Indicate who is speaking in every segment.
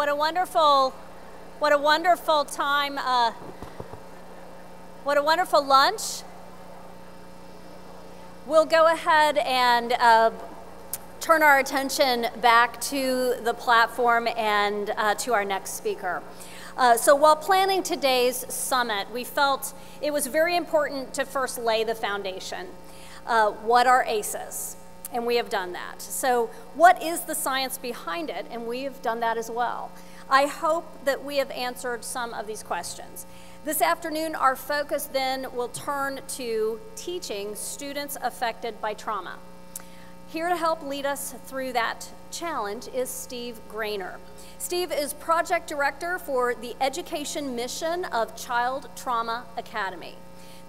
Speaker 1: What a wonderful time, what a wonderful lunch. We'll go ahead and turn our attention back to the platform and to our next speaker. So while planning today's summit, we felt it was very important to first lay the foundation. What are ACEs? And we have done that. So what is the science behind it? And we have done that as well. I hope that we have answered some of these questions. This afternoon, our focus then will turn to teaching students affected by trauma. Here to help lead us through that challenge is Steve Grainer. Steve is project director for the education mission of ChildTrauma Academy.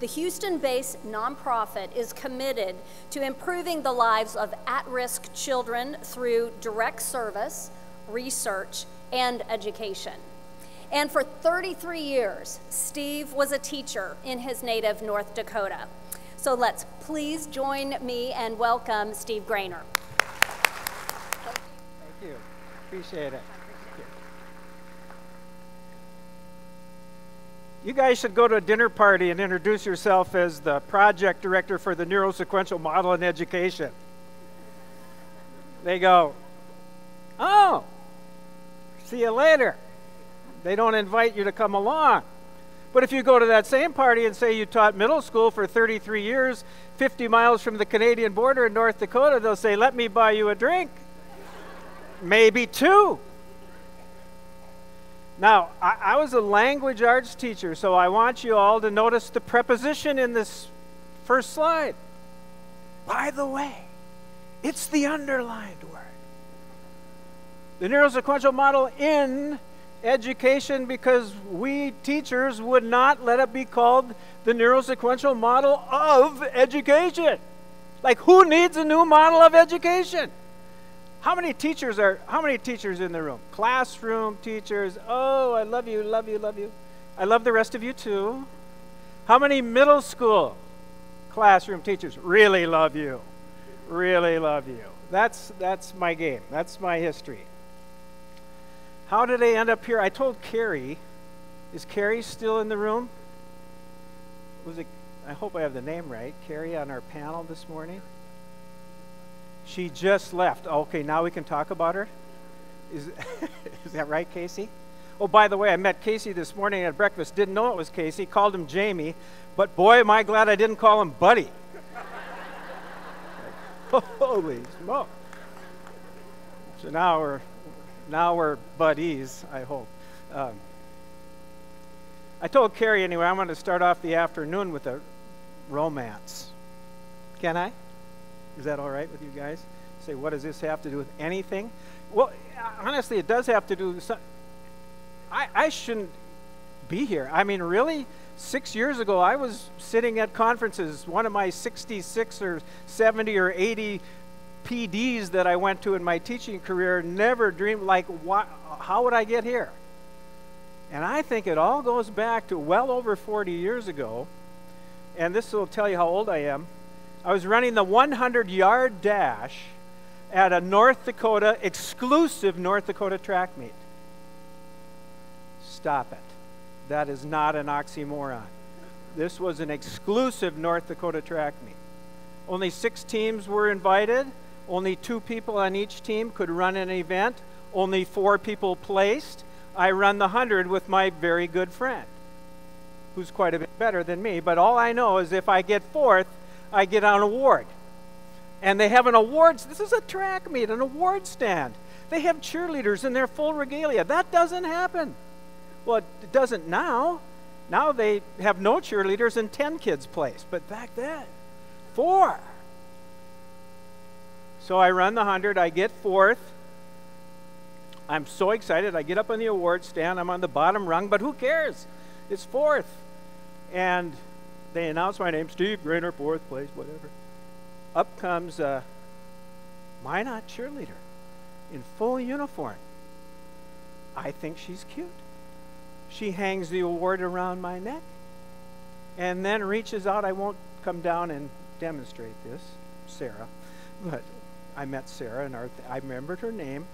Speaker 1: The Houston-based nonprofit is committed to improving the lives of at-risk children through direct service, research, and education. And for 33 years, Steve was a teacher in his native North Dakota. So let's please join me and welcome Steve Grainer.
Speaker 2: Thank you. Appreciate it. You guys should go to a dinner party and introduce yourself as the project director for the neurosequential model in education. They go, oh, see you later. They don't invite you to come along. But if you go to that same party and say you taught middle school for 33 years, 50 miles from the Canadian border in North Dakota, they'll say, let me buy you a drink. Maybe two. Now, I was a language arts teacher, so I want you all to notice the preposition in this first slide. By the way, it's the underlined word. The neurosequential model in education, because we teachers would not let it be called the neurosequential model of education. Like, who needs a new model of education? How many teachers in the room? Classroom teachers. Oh, I love you, love you, love you. I love the rest of you too. How many middle school classroom teachers? Really love you. Really love you. That's my game. That's my history. How did I end up here? I told Carrie. Is Carrie still in the room? Was it? I hope I have the name right. Carrie on our panel this morning. She just left. Okay, now we can talk about her. Is that right, Casey? Oh, by the way, I met Casey this morning at breakfast. Didn't know it was Casey. Called him Jamie. But boy, am I glad I didn't call him Buddy. Holy smoke. So now we're buddies, I hope. I told Carrie anyway, I'm going to start off the afternoon with a romance. Can I? Is that all right with you guys? Say, what does this have to do with anything? Well, honestly, it does have to do with something. I shouldn't be here. I mean, really? 6 years ago, I was sitting at conferences. One of my 66 or 70 or 80 PDs that I went to in my teaching career never dreamed, like, how would I get here? And I think it all goes back to well over 40 years ago. And this will tell you how old I am. I was running the 100-yard dash at a exclusive North Dakota track meet. Stop it. That is not an oxymoron. This was an exclusive North Dakota track meet. Only 6 teams were invited. Only 2 people on each team could run an event. Only 4 people placed. I run the 100 with my very good friend, who's quite a bit better than me. But all I know is if I get 4th, I get an award. And they have an awards, this is a track meet, an award stand. They have cheerleaders in their full regalia. That doesn't happen. Well, it doesn't now. Now they have no cheerleaders and 10 kids place. But back then, 4. So I run the 100, I get 4th. I'm so excited. I get up on the award stand. I'm on the bottom rung, but who cares? It's 4th. And they announce my name, Steve Grainer, 4th place, whatever. Up comes a Minot cheerleader in full uniform. I think she's cute. She hangs the award around my neck and then reaches out. I won't come down and demonstrate this, Sarah, but I met Sarah and I remembered her name,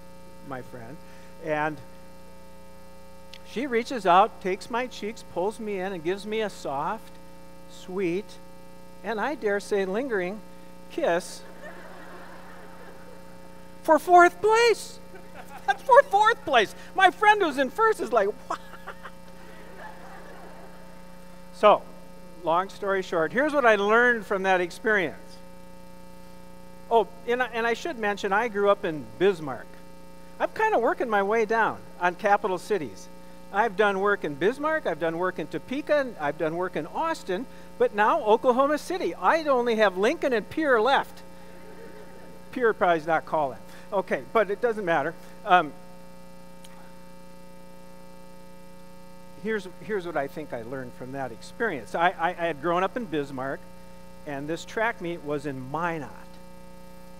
Speaker 2: my friend, and She reaches out, takes my cheeks, pulls me in, and gives me a soft, sweet, and I dare say lingering kiss for 4th place. That's for 4th place. My friend who's in 1st is like, what? So, long story short, here's what I learned from that experience. Oh, and I should mention, I grew up in Bismarck. I'm kind of working my way down on capital cities. I've done work in Bismarck, I've done work in Topeka, I've done work in Austin, but now Oklahoma City. I only have Lincoln and Pierre left. Pierre probably is not calling. Okay, but it doesn't matter. Here's what I think I learned from that experience. I had grown up in Bismarck, and this track meet was in Minot.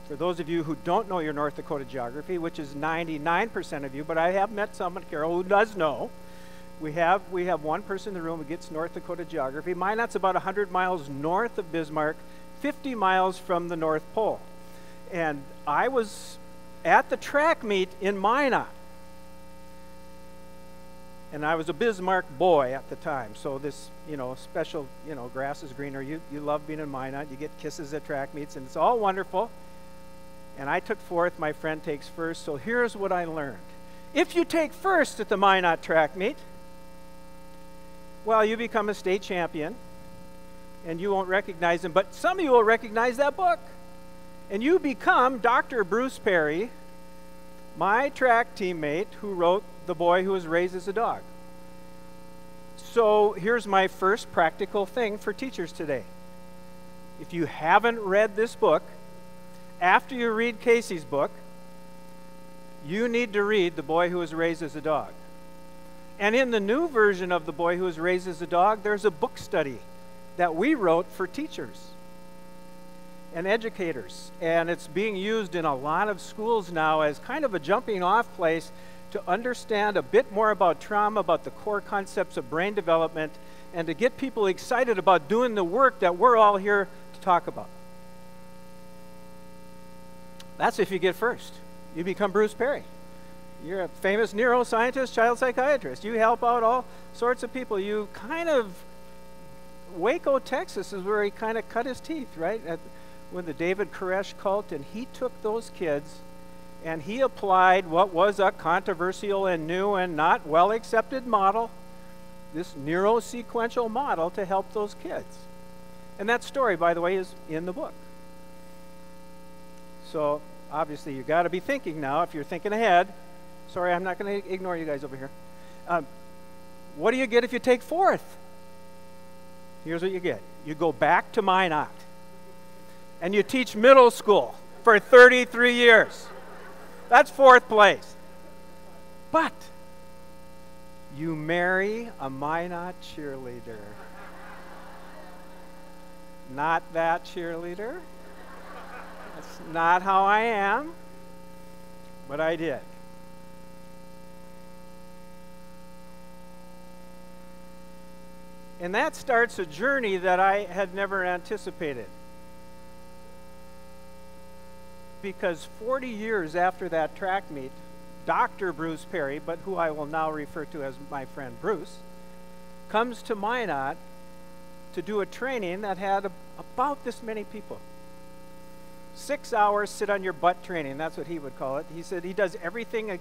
Speaker 2: For those of you who don't know your North Dakota geography, which is 99% of you, but I have met someone, Carol, who does know. We have one person in the room who gets North Dakota geography. Minot's about 100 miles north of Bismarck, 50 miles from the North Pole. And I was at the track meet in Minot. And I was a Bismarck boy at the time. So this, special, grass is greener. You love being in Minot. You get kisses at track meets, and it's all wonderful. And I took 4th, my friend takes 1st, so here's what I learned. If you take 1st at the Minot track meet, well, you become a state champion, and you won't recognize him, but some of you will recognize that book. And you become Dr. Bruce Perry, my track teammate who wrote The Boy Who Was Raised as a Dog. So here's my first practical thing for teachers today. If you haven't read this book, after you read Casey's book, you need to read The Boy Who Was Raised as a Dog. And in the new version of The Boy Who Was Raised as a Dog, there's a book study that we wrote for teachers and educators. And it's being used in a lot of schools now as kind of a jumping off place to understand a bit more about trauma, about the core concepts of brain development, and to get people excited about doing the work that we're all here to talk about. That's if you get 1st. You become Bruce Perry. You're a famous neuroscientist, child psychiatrist. You help out all sorts of people. You kind of, Waco, Texas is where he kind of cut his teeth, right? When the David Koresh cult, and he took those kids and he applied what was a controversial and new and not well accepted model, this neurosequential model, to help those kids. And that story, by the way, is in the book. So obviously you got to be thinking now, if you're thinking ahead. Sorry, I'm not going to ignore you guys over here. What do you get if you take 4th? Here's what you get. You go back to Minot, and you teach middle school for 33 years. That's 4th place. But you marry a Minot cheerleader. Not that cheerleader. That's not how I am, but I did. And that starts a journey that I had never anticipated. Because 40 years after that track meet, Dr. Bruce Perry, but who I will now refer to as my friend Bruce, comes to Minot to do a training that had about this many people. 6 hours sit on your butt training, that's what he would call it. He said he does everything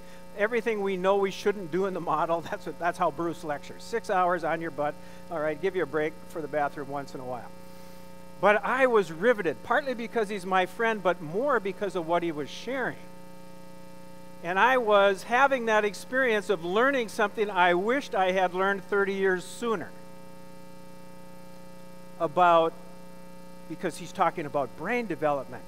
Speaker 2: we know we shouldn't do in the model. That's how Bruce lectures. 6 hours on your butt. All right, give you a break for the bathroom once in a while. But I was riveted, partly because he's my friend, but more because of what he was sharing. And I was having that experience of learning something I wished I had learned 30 years sooner. Because he's talking about brain development.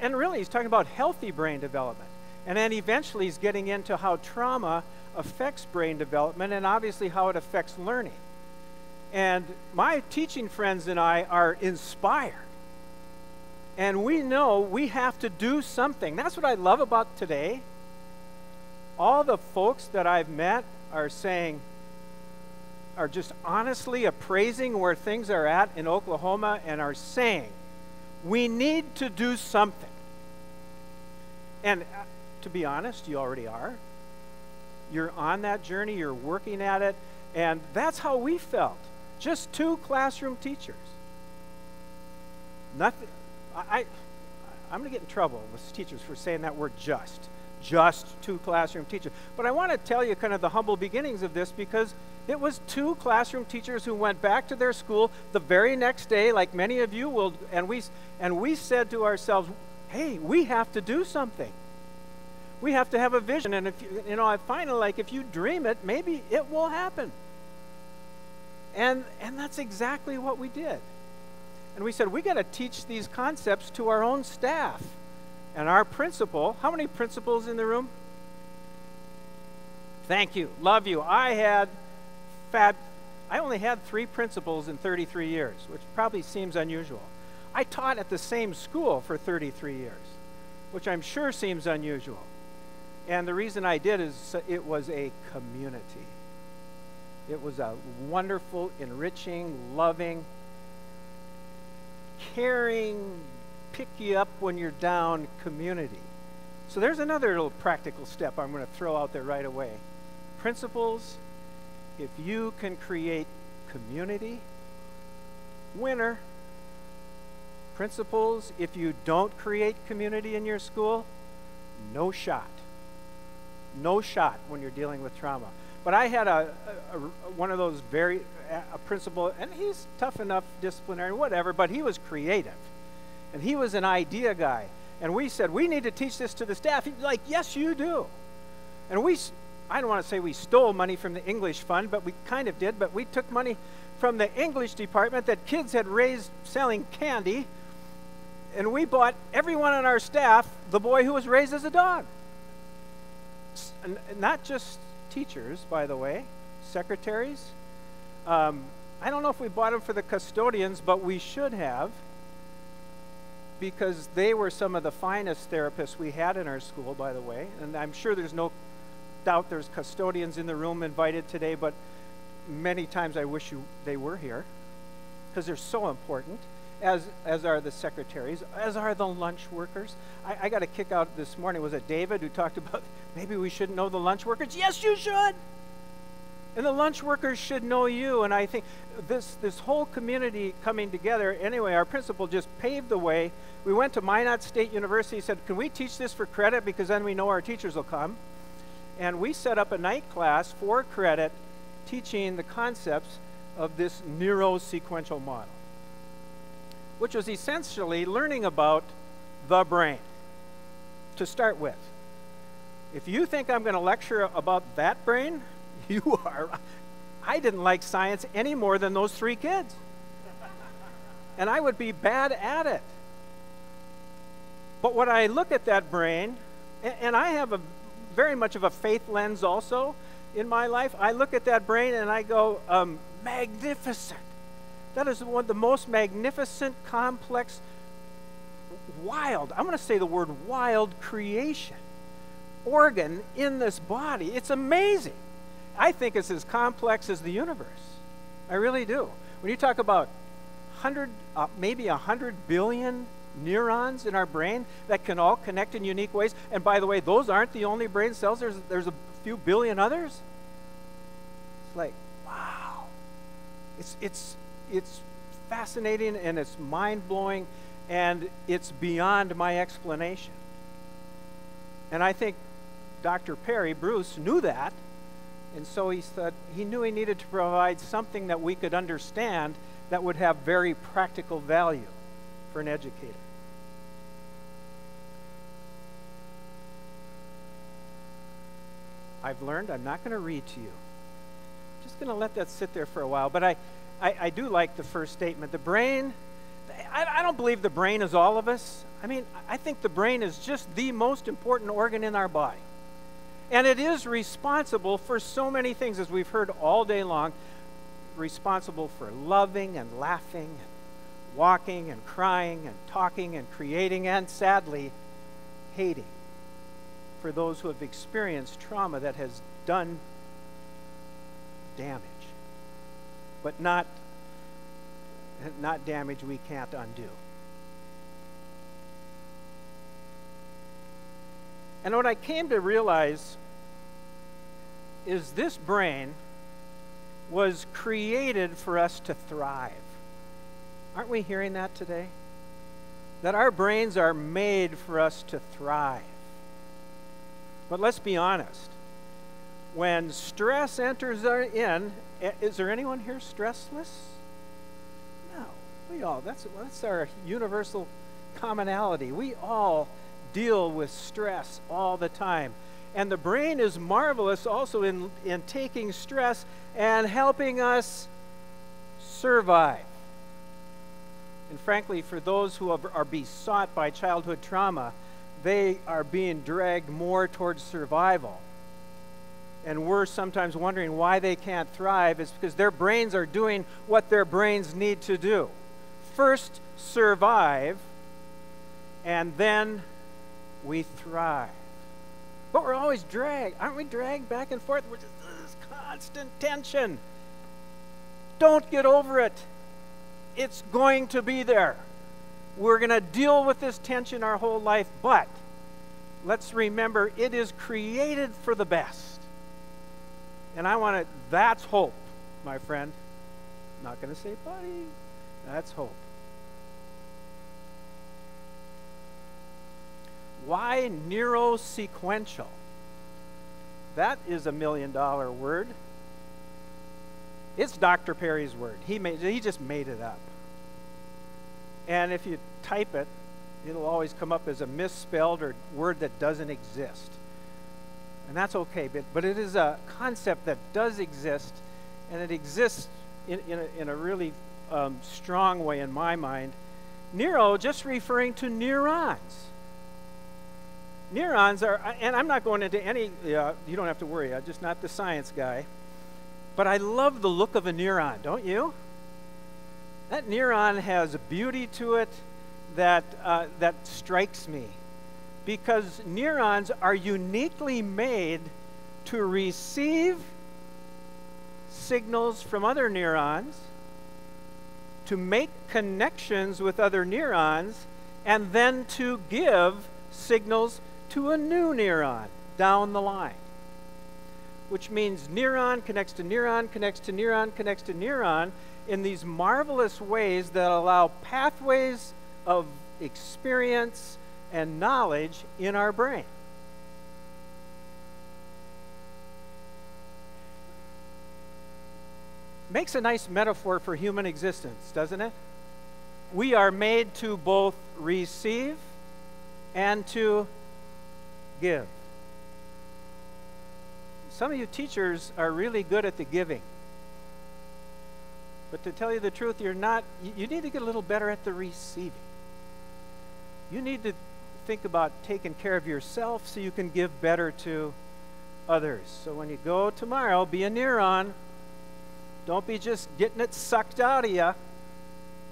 Speaker 2: And really he's talking about healthy brain development. And then eventually he's getting into how trauma affects brain development and obviously how it affects learning. And my teaching friends and I are inspired. And we know we have to do something. That's what I love about today. All the folks that I've met are just honestly appraising where things are at in Oklahoma and are saying, we need to do something. And to be honest, you already are. You're on that journey, you're working at it, and that's how we felt. Just 2 classroom teachers. Nothing. I'm going to get in trouble with teachers for saying that word just. Just 2 classroom teachers. But I want to tell you kind of the humble beginnings of this, because it was 2 classroom teachers who went back to their school the very next day, like many of you will, and we said to ourselves, hey, we have to do something. We have to have a vision, and if I find like if you dream it, maybe it will happen. And that's exactly what we did. And we said, we got to teach these concepts to our own staff. And our principal, how many principals in the room? Thank you, love you. I only had 3 principals in 33 years, which probably seems unusual. I taught at the same school for 33 years, which I'm sure seems unusual. And the reason I did is it was a community. It was a wonderful, enriching, loving, caring, pick you up when you're down community. So there's another little practical step I'm going to throw out there right away. Principals, if you can create community, winner. Principals, if you don't create community in your school, no shot. No shot when you're dealing with trauma. But I had one of those a principal, and he's tough enough, disciplinary, whatever, but he was creative. And he was an idea guy. And we said, we need to teach this to the staff. He's like, yes, you do. And I don't want to say we stole money from the English fund, but we kind of did. But we took money from the English department that kids had raised selling candy. And we bought everyone on our staff the boy who was raised as a dog. And not just teachers, by the way, secretaries. I don't know if we bought them for the custodians, but we should have, because they were some of the finest therapists we had in our school, by the way. And I'm sure there's no doubt there's custodians in the room invited today, but many times I wish they were here, because they're so important, as are the secretaries, as are the lunch workers. I got a kick out this morning. Was it David who talked about maybe we shouldn't know the lunch workers? Yes, you should. And the lunch workers should know you. And I think this whole community coming together, anyway, our principal just paved the way. We went to Minot State University, said, can we teach this for credit, because then we know our teachers will come. And we set up a night class for credit teaching the concepts of this neurosequential model, which was essentially learning about the brain to start with. If you think I'm going to lecture about that brain, you are. I didn't like science any more than those 3 kids. And I would be bad at it. But when I look at that brain, and I have very much of a faith lens also in my life, I look at that brain and I go, magnificent. That is one of the most magnificent, complex, wild, I'm going to say the word wild creation, organ in this body. It's amazing. I think it's as complex as the universe. I really do. When you talk about maybe 100 billion neurons in our brain that can all connect in unique ways, and by the way, those aren't the only brain cells. There's a few billion others. It's like, wow. It's fascinating, and it's mind-blowing, and it's beyond my explanation. And I think Dr. Bruce knew that, and so he said he knew he needed to provide something that we could understand that would have very practical value for an educator. I've learned I'm not going to read to you. I'm just going to let that sit there for a while, but I do like the first statement. The brain, I don't believe the brain is all of us. I mean, I think the brain is just the most important organ in our body. And it is responsible for so many things, as we've heard all day long, responsible for loving and laughing, and walking and crying and talking and creating, and sadly, hating, for those who have experienced trauma that has done damage, but not damage we can't undo. And what I came to realize is this brain was created for us to thrive. Aren't we hearing that today? That our brains are made for us to thrive. But let's be honest. When stress enters in, is there anyone here stressless? No. We all, that's our universal commonality. We all deal with stress all the time. And the brain is marvelous also in taking stress and helping us survive. And frankly, for those who are besought by childhood trauma, they are being dragged more towards survival. And we're sometimes wondering why they can't thrive. It's because their brains are doing what their brains need to do. First, survive, and then we thrive. But we're always dragged. Aren't we dragged back and forth? We're just this constant tension. Don't get over it. It's going to be there. We're going to deal with this tension our whole life, but let's remember it is created for the best. And that's hope, my friend. I'm not going to say buddy. That's hope. Why neurosequential? That is $1 million word. It's Dr. Perry's word. He just made it up. And if you type it, it'll always come up as a misspelled or word that doesn't exist. And that's okay, but it is a concept that does exist, and it exists in a really strong way in my mind. Neuro, just referring to neurons. Neurons are, and I'm not going into any, you don't have to worry, I'm just not the science guy. But I love the look of a neuron, don't you? That neuron has a beauty to it that strikes me. Because neurons are uniquely made to receive signals from other neurons, to make connections with other neurons, and then to give signals to a new neuron down the line. Which means neuron connects to neuron, connects to neuron, connects to neuron in these marvelous ways that allow pathways of experience and knowledge in our brain. Makes a nice metaphor for human existence, doesn't it? We are made to both receive and to give. Some of you teachers are really good at the giving. But to tell you the truth, you're not. You need to get a little better at the receiving. You need to think about taking care of yourself so you can give better to others. So when you go tomorrow, be a neuron. Don't be just getting it sucked out of you,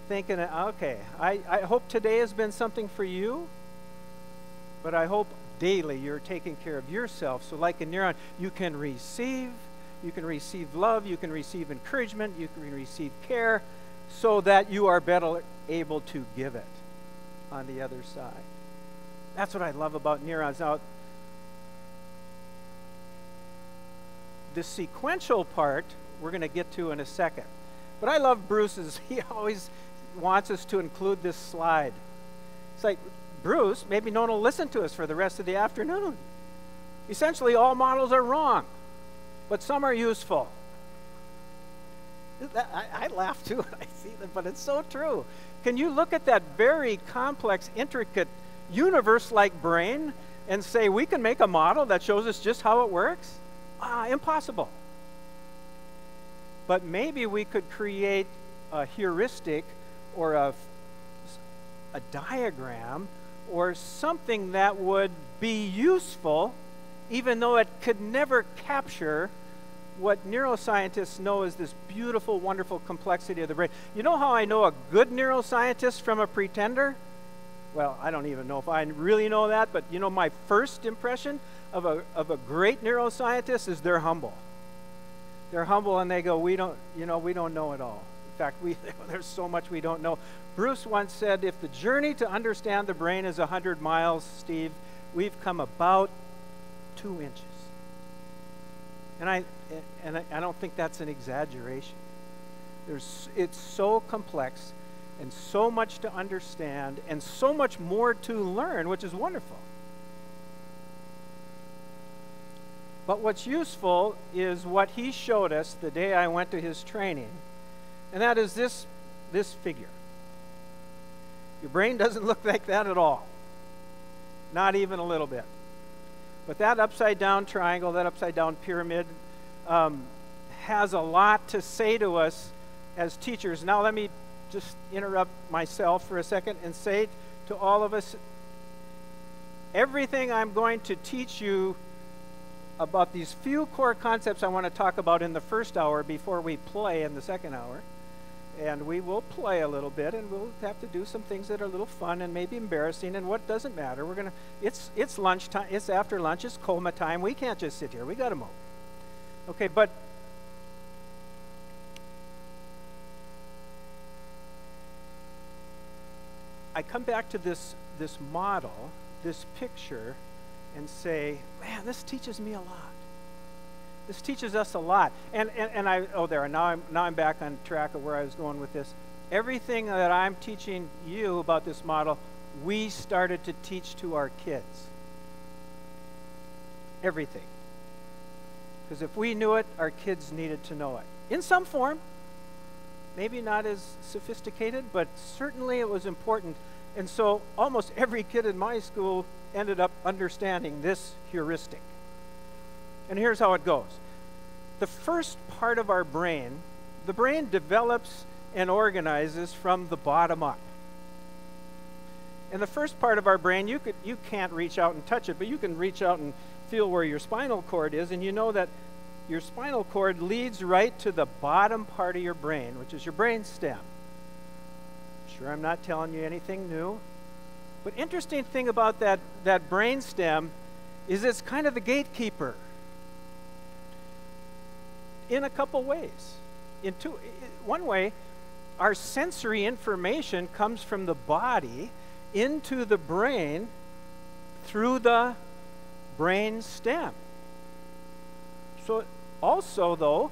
Speaker 2: thinking, okay, I hope today has been something for you, but I hope daily you're taking care of yourself. So like a neuron, you can receive love, you can receive encouragement, you can receive care, so that you are better able to give it on the other side. That's what I love about neurons. Now, the sequential part we're going to get to in a second. But I love Bruce's, he always wants us to include this slide. It's like, Bruce, maybe no one will listen to us for the rest of the afternoon. Essentially, all models are wrong, but some are useful. I laugh too when I see them, but it's so true. Can you look at that very complex, intricate, universe-like brain and say, we can make a model that shows us just how it works? Impossible. But maybe we could create a heuristic or a diagram or something that would be useful, even though it could never capture what neuroscientists know as this beautiful, wonderful complexity of the brain. You know how I know a good neuroscientist from a pretender? Well, I don't even know if I really know that, but you know, my first impression of a great neuroscientist is they're humble. They're humble and they go, we don't know it all. In fact, there's so much we don't know. Bruce once said, if the journey to understand the brain is 100 miles, Steve, we've come about 2 inches. And I don't think that's an exaggeration. It's so complex and so much to understand and so much more to learn, which is wonderful. But what's useful is what he showed us the day I went to his training, and that is this figure. Your brain doesn't look like that at all. Not even a little bit. But that upside down triangle, that upside down pyramid, has a lot to say to us as teachers. Now let me just interrupt myself for a second and say to all of us, everything I'm going to teach you about these few core concepts I want to talk about in the first hour before we play in the second hour. And we will play a little bit, and we'll have to do some things that are a little fun and maybe embarrassing, and what doesn't matter. It's lunchtime, it's after lunch, it's coma time. We can't just sit here. We got to move. Okay, but I come back to this model, this picture, and say, man, this teaches me a lot. This teaches us a lot. Now I'm back on track of where I was going with this. Everything that I'm teaching you about this model, we started to teach to our kids. Everything. Because if we knew it, our kids needed to know it. In some form. Maybe not as sophisticated, but certainly it was important. And so almost every kid in my school ended up understanding this heuristic. And here's how it goes. The first part of our brain, the brain develops and organizes from the bottom up. And the first part of our brain, you can't reach out and touch it, but you can reach out and feel where your spinal cord is, and you know that your spinal cord leads right to the bottom part of your brain, which is your brainstem. Sure, I'm not telling you anything new. But interesting thing about that brainstem is it's kind of the gatekeeper in a couple ways. One way, our sensory information comes from the body into the brain through the brainstem. So also, though,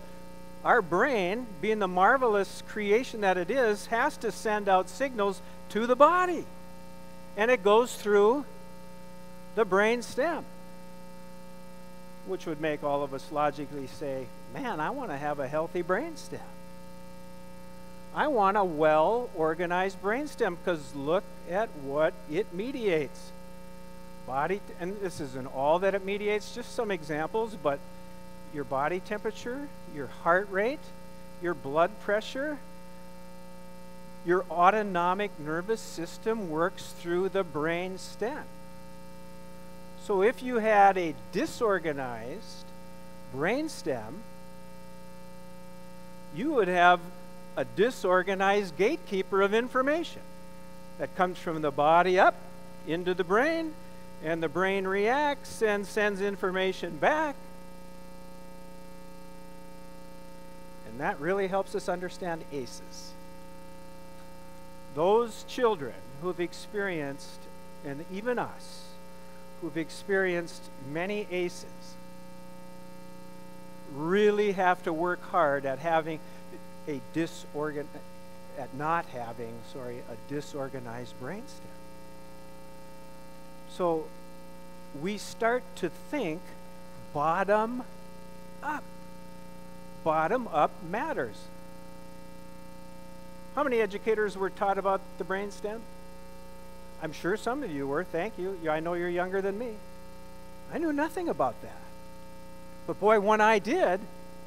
Speaker 2: our brain, being the marvelous creation that it is, has to send out signals to the body. And it goes through the brainstem, which would make all of us logically say, man, I want to have a healthy brainstem. I want a well-organized brainstem, because look at what it mediates. Body, and this isn't all that it mediates, just some examples, but your body temperature, your heart rate, your blood pressure, your autonomic nervous system works through the brain stem. So if you had a disorganized brain stem, you would have a disorganized gatekeeper of information that comes from the body up into the brain, and the brain reacts and sends information back. And that really helps us understand ACEs. Those children who've experienced, and even us, who've experienced many ACEs, really have to work hard at having a disorganized brainstem. So we start to think bottom up. Bottom up matters. How many educators were taught about the brainstem? I'm sure some of you were, thank you. I know you're younger than me. I knew nothing about that. But boy, when I did,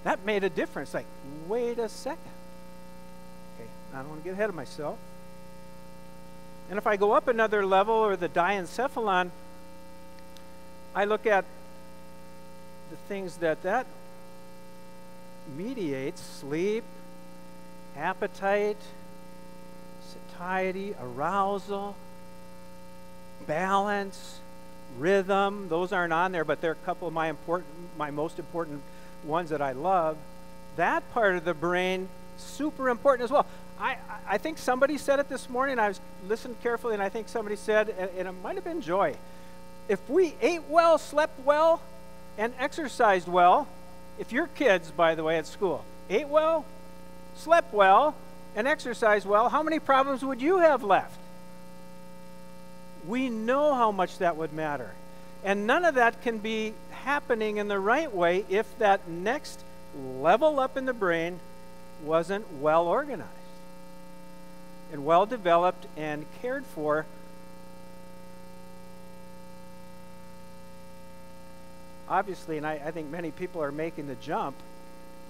Speaker 2: that made a difference. Like, wait a second. Okay, I don't want to get ahead of myself. And if I go up another level, or the diencephalon, I look at the things that mediates: sleep, appetite, satiety, arousal, balance, rhythm. Those aren't on there, but they're a couple of my most important ones that I love. That part of the brain, super important as well. I think somebody said it this morning. I was listening carefully, and I think somebody said, and it might have been Joy, if we ate well, slept well, and exercised well, If your kids, by the way, at school, ate well, slept well, and exercised well, how many problems would you have left? We know how much that would matter. And none of that can be happening in the right way if that next level up in the brain wasn't well organized and well developed and cared for. Obviously, and I think many people are making the jump,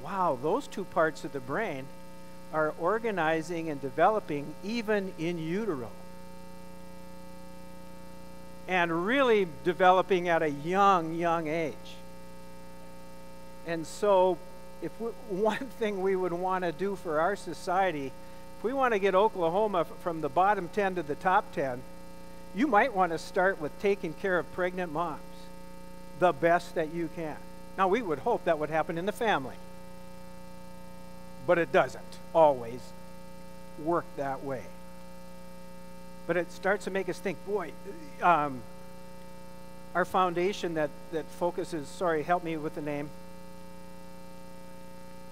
Speaker 2: wow, those two parts of the brain are organizing and developing even in utero. And really developing at a young age. And so, one thing we would want to do for our society, if we want to get Oklahoma from the bottom 10 to the top 10, you might want to start with taking care of pregnant moms the best that you can. Now, we would hope that would happen in the family, but it doesn't always work that way. But it starts to make us think, boy, our foundation that focuses, sorry, help me with the name,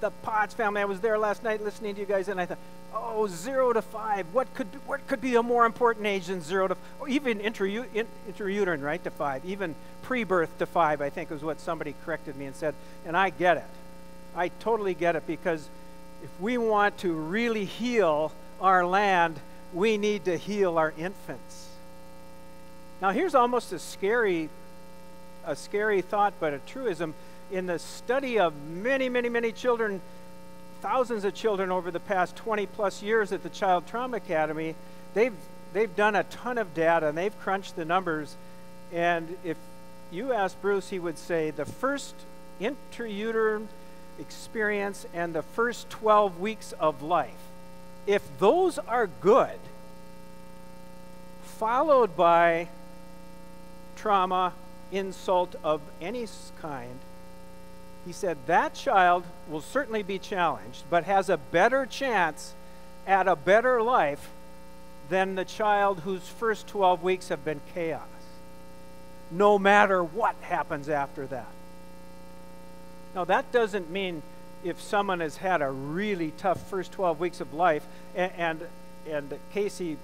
Speaker 2: the Potts family. I was there last night listening to you guys, and I thought, oh, 0 to 5. What could be a more important age than 0 to, or even intrauterine, right, to 5, even pre-birth to 5, I think was what somebody corrected me and said, and I get it. I totally get it, because if we want to really heal our land, we need to heal our infants. Now, here's almost a scary thought, but a truism. In the study of many children, thousands of children over the past 20 plus years at the ChildTrauma Academy, they've done a ton of data, and they've crunched the numbers. And if you ask Bruce, he would say the first intrauterine experience and the first 12 weeks of life, if those are good, followed by trauma, insult of any kind, he said that child will certainly be challenged, but has a better chance at a better life than the child whose first 12 weeks have been chaos, no matter what happens after that. Now, that doesn't mean if someone has had a really tough first 12 weeks of life, and Casey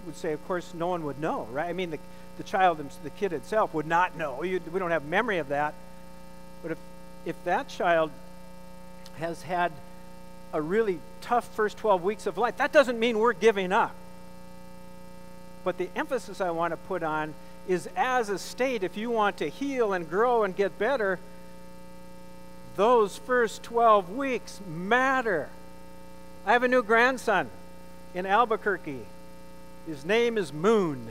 Speaker 2: would say, of course, no one would know, right? I mean, the child, the kid itself would not know. We don't have memory of that. But if that child has had a really tough first 12 weeks of life, that doesn't mean we're giving up. But the emphasis I want to put on is, as a state, if you want to heal and grow and get better, those first 12 weeks matter. I have a new grandson in Albuquerque. His name is Moon.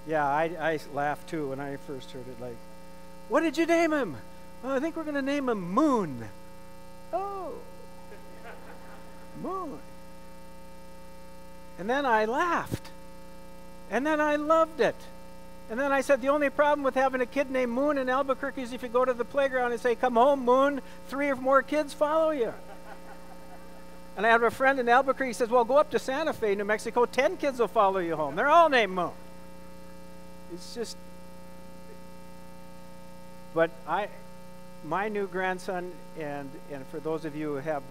Speaker 2: Yeah, I laughed too when I first heard it. Like, what did you name him? Oh, I think we're going to name him Moon. Oh, Moon. And then I laughed. And then I loved it. And then I said, the only problem with having a kid named Moon in Albuquerque is if you go to the playground and say, come home, Moon, 3 or more kids follow you. And I have a friend in Albuquerque, he says, well, go up to Santa Fe, New Mexico, 10 kids will follow you home. They're all named Moon. It's just, but my new grandson, and for those of you who have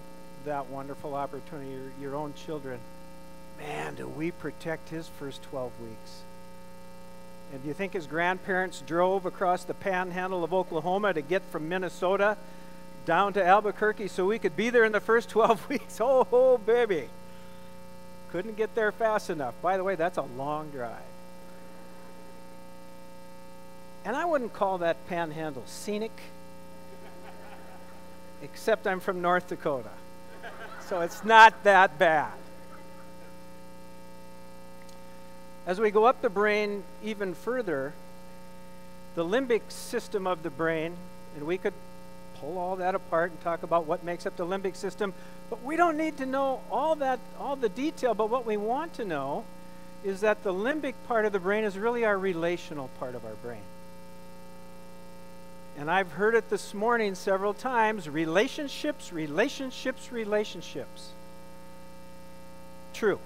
Speaker 2: that wonderful opportunity, your own children, man, do we protect his first 12 weeks. And do you think his grandparents drove across the panhandle of Oklahoma to get from Minnesota down to Albuquerque so we could be there in the first 12 weeks? Oh, baby. Couldn't get there fast enough. By the way, that's a long drive. And I wouldn't call that panhandle scenic, except I'm from North Dakota. So it's not that bad. As we go up the brain even further, the limbic system of the brain, and we could pull all that apart and talk about what makes up the limbic system, but we don't need to know all the detail. But what we want to know is that the limbic part of the brain is really our relational part of our brain. And I've heard it this morning several times, relationships, relationships, relationships. True.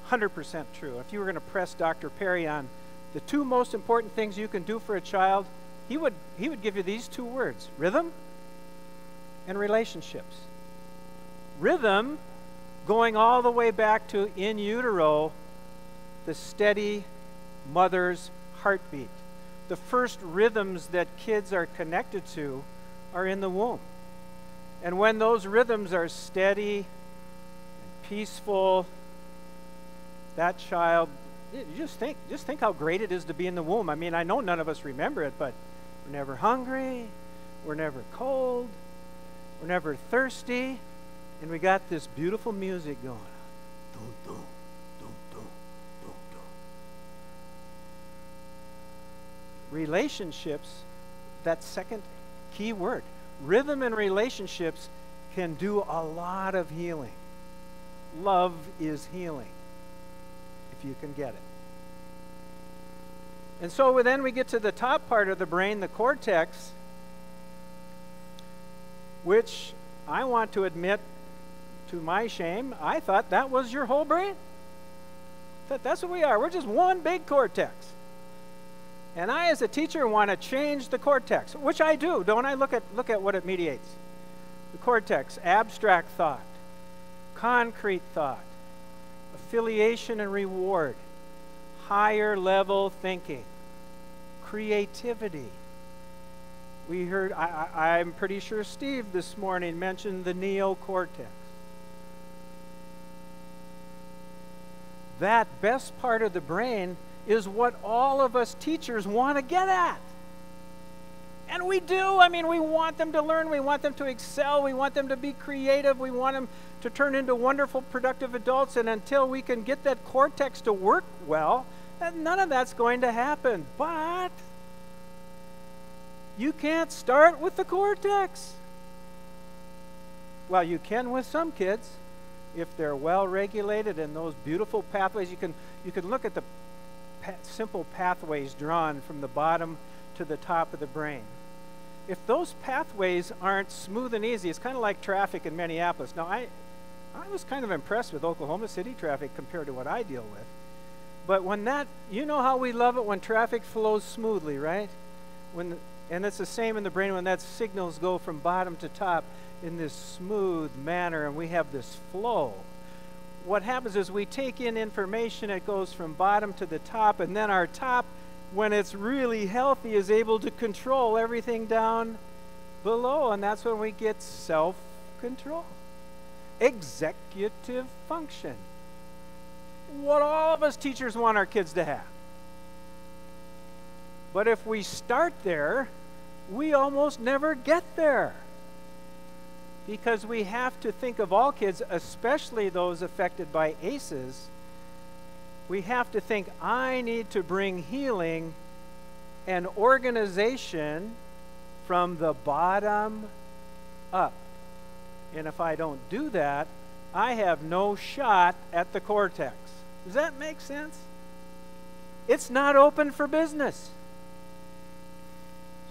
Speaker 2: 100% true. If you were going to press Dr. Perry on the 2 most important things you can do for a child, he would give you these 2 words: rhythm and relationships. Rhythm, going all the way back to in utero, the steady mother's heartbeat. The first rhythms that kids are connected to are in the womb. And when those rhythms are steady and peaceful, that child, you just think how great it is to be in the womb. I mean, I know none of us remember it, but we're never hungry, we're never cold, we're never thirsty, and we got this beautiful music going on. Dun, dun, dun, dun, dun, dun. Relationships, that second key word. Rhythm and relationships can do a lot of healing. Love is healing, if you can get it. And so then we get to the top part of the brain, the cortex, which I want to admit, to my shame, I thought that was your whole brain. That's what we are. We're just one big cortex. And I, as a teacher, want to change the cortex, which I do, don't I? Look at what it mediates. The cortex, abstract thought, concrete thought, affiliation and reward, higher level thinking, creativity. We heard, I'm pretty sure Steve this morning mentioned the neocortex. That best part of the brain is what all of us teachers want to get at. And we do. I mean, we want them to learn. We want them to excel. We want them to be creative. We want them to turn into wonderful, productive adults. And until we can get that cortex to work well, none of that's going to happen. But you can't start with the cortex. Well, you can with some kids. If they're well regulated and those beautiful pathways, you can look at the simple pathways drawn from the bottom to the top of the brain. If those pathways aren't smooth and easy, it's kind of like traffic in Minneapolis. Now, I was kind of impressed with Oklahoma City traffic compared to what I deal with. But when that, you know how we love it when traffic flows smoothly, right? And it's the same in the brain when that signals go from bottom to top in this smooth manner and we have this flow. What happens is we take in information, it goes from bottom to the top, and then our top, when it's really healthy, is able to control everything down below, and that's when we get self-control. Executive function. What all of us teachers want our kids to have. But if we start there, we almost never get there. Because we have to think of all kids, especially those affected by ACEs, we have to think, I need to bring healing and organization from the bottom up. And if I don't do that, I have no shot at the cortex. Does that make sense? It's not open for business.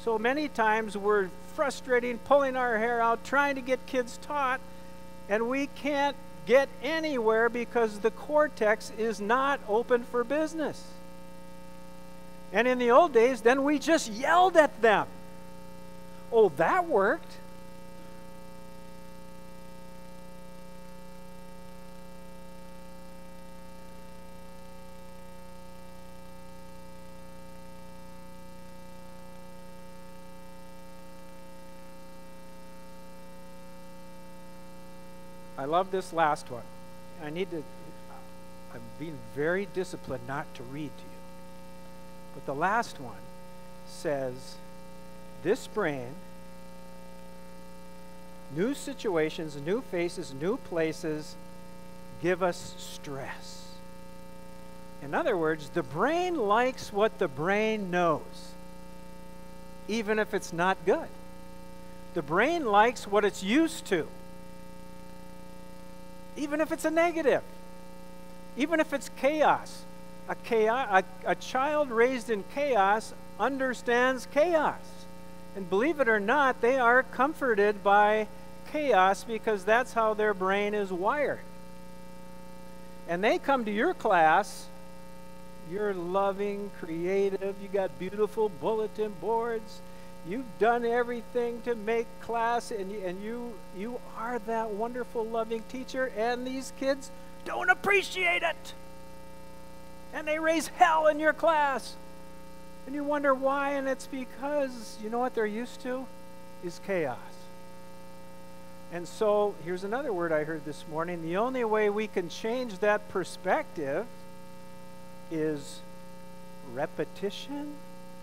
Speaker 2: So many times we're frustrating, pulling our hair out, trying to get kids taught, and we can't get anywhere because the cortex is not open for business. And in the old days, then we just yelled at them. Oh, that worked. I love this last one. I'm being very disciplined not to read to you. But the last one says, this brain, new situations, new faces, new places, give us stress. In other words, the brain likes what the brain knows, even if it's not good. The brain likes what it's used to, even if it's a negative, even if it's chaos. A child raised in chaos understands chaos. And believe it or not, they are comforted by chaos because that's how their brain is wired. And they come to your class, you're loving, creative, you got beautiful bulletin boards, You've done everything to make class, and you are that wonderful, loving teacher, and these kids don't appreciate it. And they raise hell in your class. And you wonder why, and it's because, you know what they're used to? Is chaos. And so, here's another word I heard this morning. The only way we can change that perspective is repetition,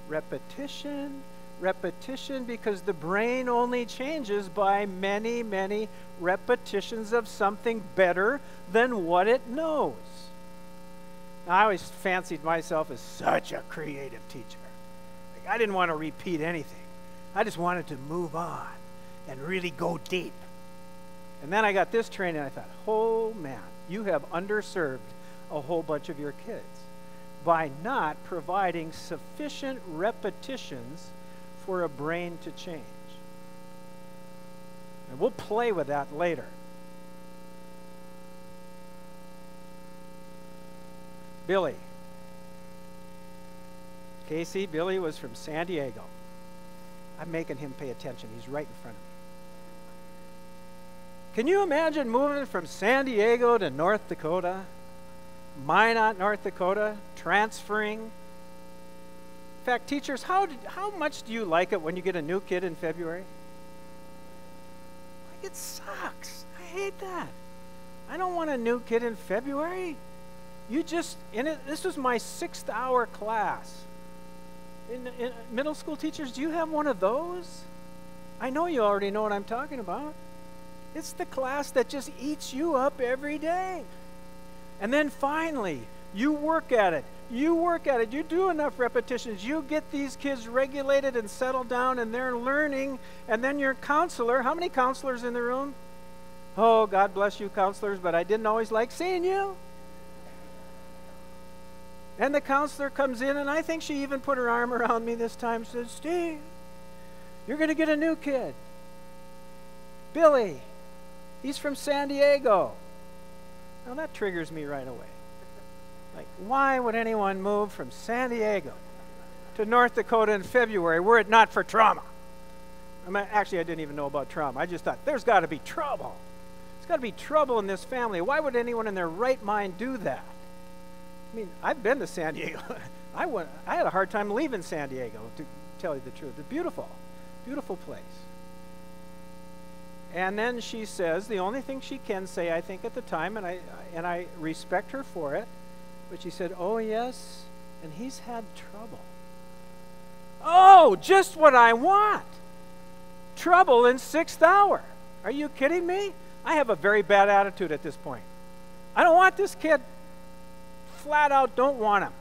Speaker 2: repetition, repetition, because the brain only changes by many, many repetitions of something better than what it knows. Now, I always fancied myself as such a creative teacher. Like, I didn't want to repeat anything. I just wanted to move on and really go deep. And then I got this training, and I thought, oh man, you have underserved a whole bunch of your kids by not providing sufficient repetitions for a brain to change. And we'll play with that later. Billy. Casey, Billy was from San Diego. I'm making him pay attention. He's right in front of me. Can you imagine moving from San Diego to North Dakota? Minot, North Dakota, transferring. In fact, teachers, how much do you like it when you get a new kid in February? Like, it sucks. I hate that. I don't want a new kid in February. This was my 6th hour class. In middle school teachers, do you have one of those? I know you already know what I'm talking about. It's the class that just eats you up every day. And then finally, you work at it. You work at it. You do enough repetitions. You get these kids regulated and settled down, and they're learning. And then your counselor, how many counselors in the room? Oh, God bless you, counselors, but I didn't always like seeing you. And the counselor comes in, and I think she even put her arm around me this time and said, Steve, you're going to get a new kid. Billy, he's from San Diego. Now that triggers me right away. Like, why would anyone move from San Diego to North Dakota in February were it not for trauma? Actually, I didn't even know about trauma. I just thought, there's got to be trouble. There's got to be trouble in this family. Why would anyone in their right mind do that? I mean, I've been to San Diego. I had a hard time leaving San Diego, to tell you the truth. It's beautiful, beautiful place. And then she says, the only thing she can say, I think, at the time, and I respect her for it, but she said, oh, yes, and he's had trouble. Oh, just what I want. Trouble in 6th hour. Are you kidding me? I have a very bad attitude at this point. I don't want this kid. Flat out don't want him.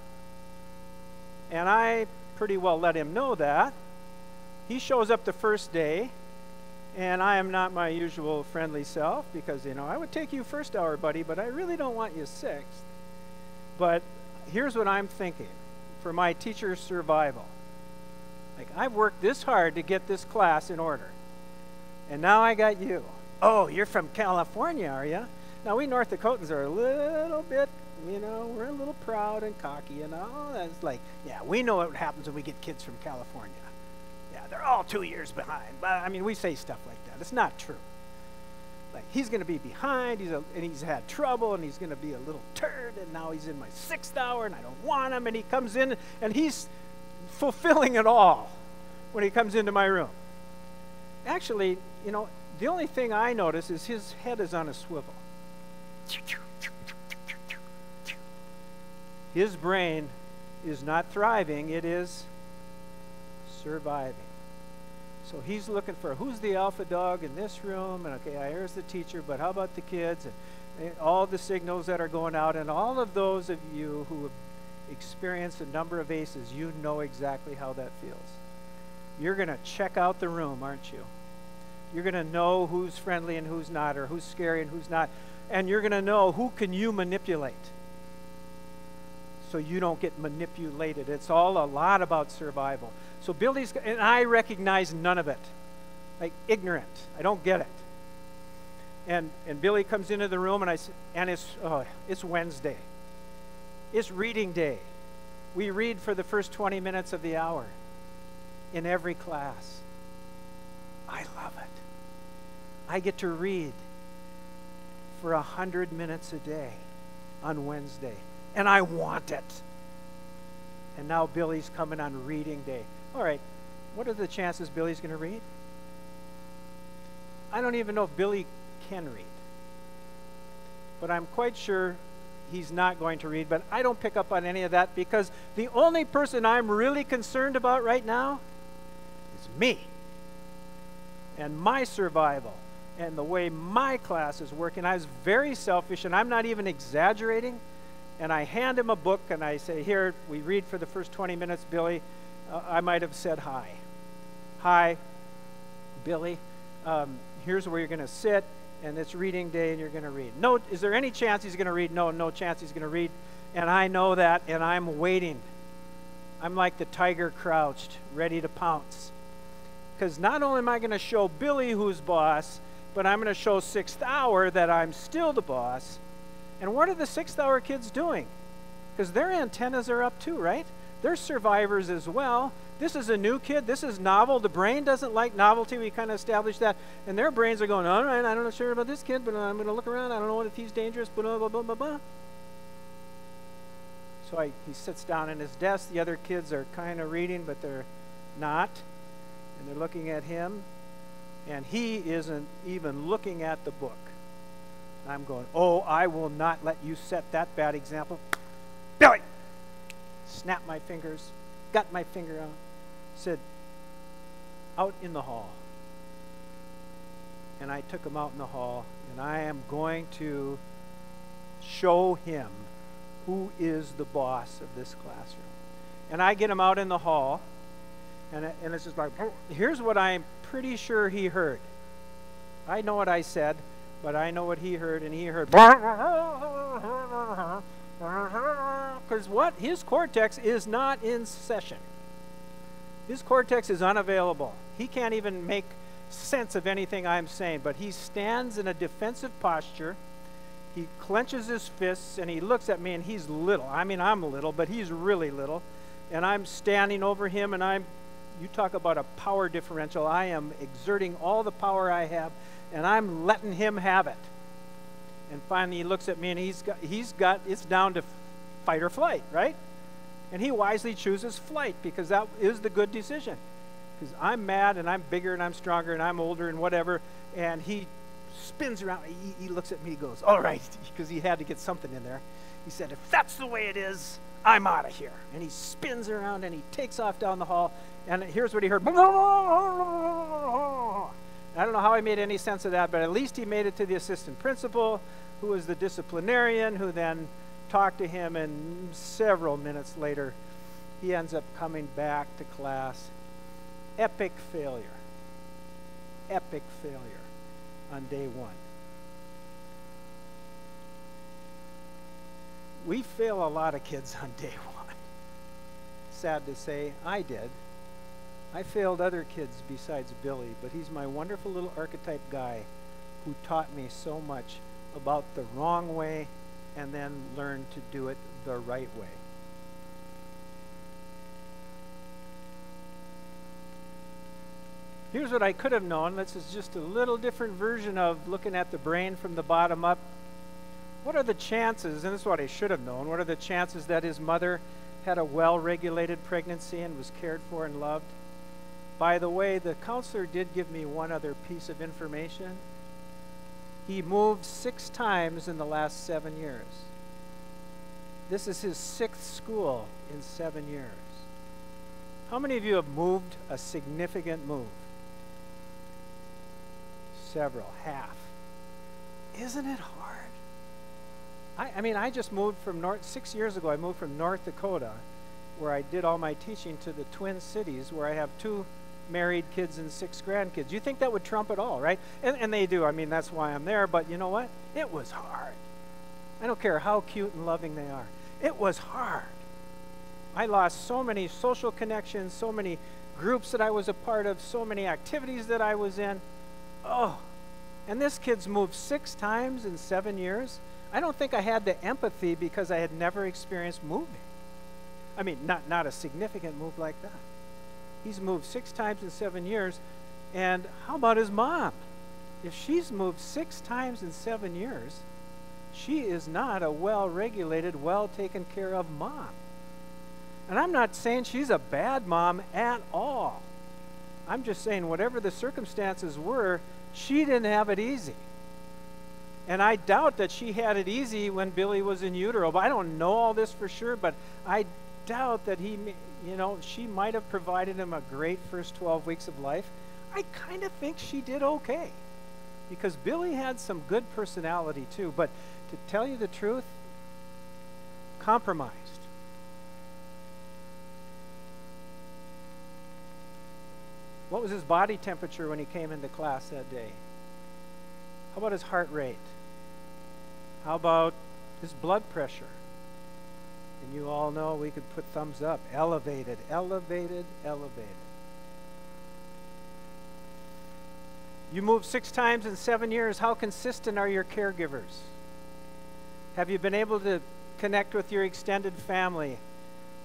Speaker 2: And I pretty well let him know that. He shows up the first day, and I am not my usual friendly self because, I would take you 1st hour, buddy, but I really don't want you 6th. But here's what I'm thinking for my teacher's survival. Like, I've worked this hard to get this class in order. And now I got you. Oh, you're from California, are you? Now, we North Dakotans are a little bit, we're a little proud and cocky and all. That's like, yeah, we know what happens when we get kids from California. Yeah, they're all 2 years behind. But, we say stuff like that. It's not true. Like, he's going to be behind, and he's had trouble, and he's going to be a little turd, and now he's in my 6th hour, and I don't want him, and he comes in, and he's fulfilling it all when he comes into my room. Actually, the only thing I notice is his head is on a swivel. His brain is not thriving, it is surviving. So he's looking for who's the alpha dog in this room, and okay, here's the teacher, but how about the kids, and all the signals that are going out, and all of those of you who have experienced a number of ACEs, you know exactly how that feels. You're going to check out the room, aren't you? You're going to know who's friendly and who's not, or who's scary and who's not, and you're going to know who can you manipulate so you don't get manipulated. It's all a lot about survival. So Billy's, and I recognize none of it. Like, ignorant. I don't get it. And Billy comes into the room, and it's Wednesday. It's reading day. We read for the first 20 minutes of the hour. in every class. I love it. I get to read for 100 minutes a day on Wednesday, and I want it. And now Billy's coming on reading day. All right, what are the chances Billy's going to read? I don't even know if Billy can read. But I'm quite sure he's not going to read, but I don't pick up on any of that because the only person I'm really concerned about right now is me and my survival and the way my class is working. I was very selfish, and I'm not even exaggerating. And I hand him a book, and I say, here, we read for the first 20 minutes, Billy. I might have said hi. Hi, Billy. Here's where you're going to sit, and it's reading day, and you're going to read. No, is there any chance he's going to read? No, no chance he's going to read. And I know that, and I'm waiting. I'm like the tiger crouched, ready to pounce. Because not only am I going to show Billy who's boss, but I'm going to show 6th hour that I'm still the boss. And what are the 6th hour kids doing? Because their antennas are up too, right? They're survivors as well. This is a new kid. This is novel. The brain doesn't like novelty. We kind of established that. And their brains are going, all right, I'm not sure about this kid, but I'm going to look around. I don't know if he's dangerous, blah, blah, blah, blah, blah. So he sits down in his desk. The other kids are kind of reading, but they're not. And they're looking at him. And he isn't even looking at the book. I'm going, oh, I will not let you set that bad example. Billy! Snap my fingers, got my finger out, said, out in the hall. And I took him out in the hall, and I am going to show him who is the boss of this classroom. And I get him out in the hall, and it's just like, here's what I'm pretty sure he heard. I know what I said, but I know what he heard, and he heard, because what? His cortex is not in session. His cortex is unavailable. He can't even make sense of anything I'm saying, but he stands in a defensive posture. He clenches his fists, and he looks at me, and he's little. I mean, I'm little, but he's really little. And I'm standing over him, and you talk about a power differential. I am exerting all the power I have, and I'm letting him have it. And finally he looks at me, and he's got it's down to fight or flight, right? And he wisely chooses flight because that is the good decision. Because I'm mad, and I'm bigger, and I'm stronger, and I'm older, and whatever. And he spins around. He looks at me, he goes, all right, because he had to get something in there. He said, if that's the way it is, I'm out of here. And he spins around, and he takes off down the hall. And here's what he heard. I don't know how he made any sense of that, but at least he made it to the assistant principal, who was the disciplinarian, who then talked to him, and several minutes later, he ends up coming back to class. Epic failure. Epic failure on day 1. We fail a lot of kids on day 1. Sad to say, I did. I failed other kids besides Billy, but he's my wonderful little archetype guy who taught me so much about the wrong way and then learned to do it the right way. Here's what I could have known. This is just a little different version of looking at the brain from the bottom up. What are the chances, and this is what I should have known, what are the chances that his mother had a well-regulated pregnancy and was cared for and loved? By the way, the counselor did give me one other piece of information. He moved 6 times in the last 7 years. This is his 6th school in 7 years. How many of you have moved a significant move? Several, half. Isn't it hard? I mean, I just moved from 6 years ago, I moved from North Dakota, where I did all my teaching, to the Twin Cities, where I have 2 married kids and 6 grandkids. You think that would trump it all, right? And they do. I mean, that's why I'm there. But you know what? It was hard. I don't care how cute and loving they are. It was hard. I lost so many social connections, so many groups that I was a part of, so many activities that I was in. Oh, and this kid's moved 6 times in 7 years. I don't think I had the empathy because I had never experienced moving. I mean, not a significant move like that. He's moved 6 times in 7 years. And how about his mom? If she's moved 6 times in 7 years, she is not a well-regulated, well-taken care of mom. And I'm not saying she's a bad mom at all. I'm just saying whatever the circumstances were, she didn't have it easy. And I doubt that she had it easy when Billy was in utero. But I don't know all this for sure, but I doubt that she might have provided him a great first 12 weeks of life. I kind of think she did okay. Because Billy had some good personality too. But to tell you the truth, compromised. What was his body temperature when he came into class that day? How about his heart rate? How about his blood pressure? And you all know we could put thumbs up. Elevated, elevated, elevated. You moved 6 times in 7 years. How consistent are your caregivers? Have you been able to connect with your extended family?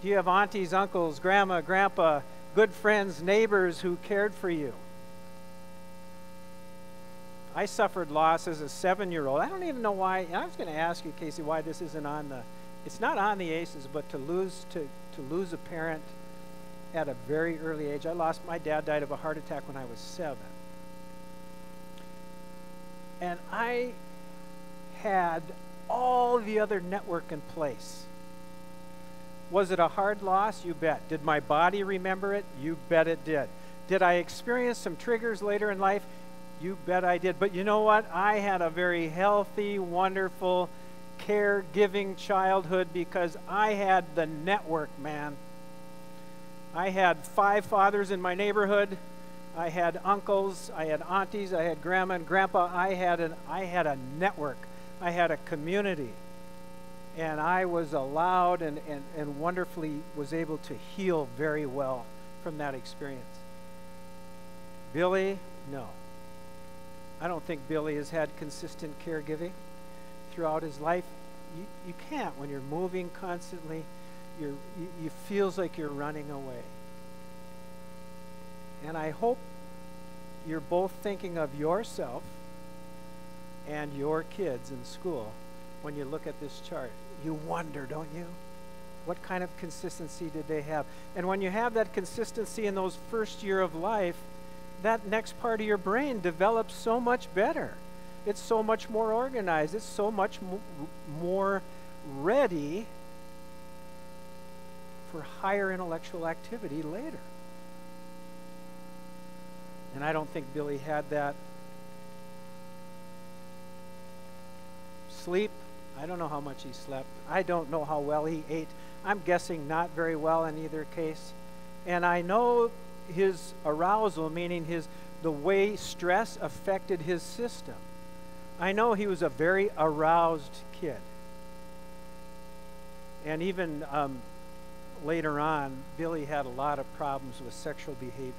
Speaker 2: Do you have aunties, uncles, grandma, grandpa, good friends, neighbors who cared for you? I suffered loss as a 7-year-old. I don't even know why. I was going to ask you, Casey, why this isn't on the. It's not on the ACEs, but to lose a parent at a very early age. My dad died of a heart attack when I was 7, and I had all the other network in place. Was it a hard loss? You bet. Did my body remember it? You bet it did. Did I experience some triggers later in life? You bet I did. But you know what? I had a very healthy, wonderful, caregiving childhood because I had the network, man. I had 5 fathers in my neighborhood. I had uncles. I had aunties. I had grandma and grandpa. I had a network. I had a community. And I was allowed and wonderfully was able to heal very well from that experience. Billy, no. I don't think Billy has had consistent caregiving throughout his life. You can't when you're moving constantly. You feels like you're running away. And I hope you're both thinking of yourself and your kids in school when you look at this chart. You wonder, don't you? What kind of consistency did they have? And when you have that consistency in those first year of life, that next part of your brain develops so much better. It's so much more organized. It's so much more ready for higher intellectual activity later. And I don't think Billy had that. Sleep, I don't know how much he slept. I don't know how well he ate. I'm guessing not very well in either case. And I know his arousal, meaning the way stress affected his system. I know he was a very aroused kid. And even later on, Billy had a lot of problems with sexual behavior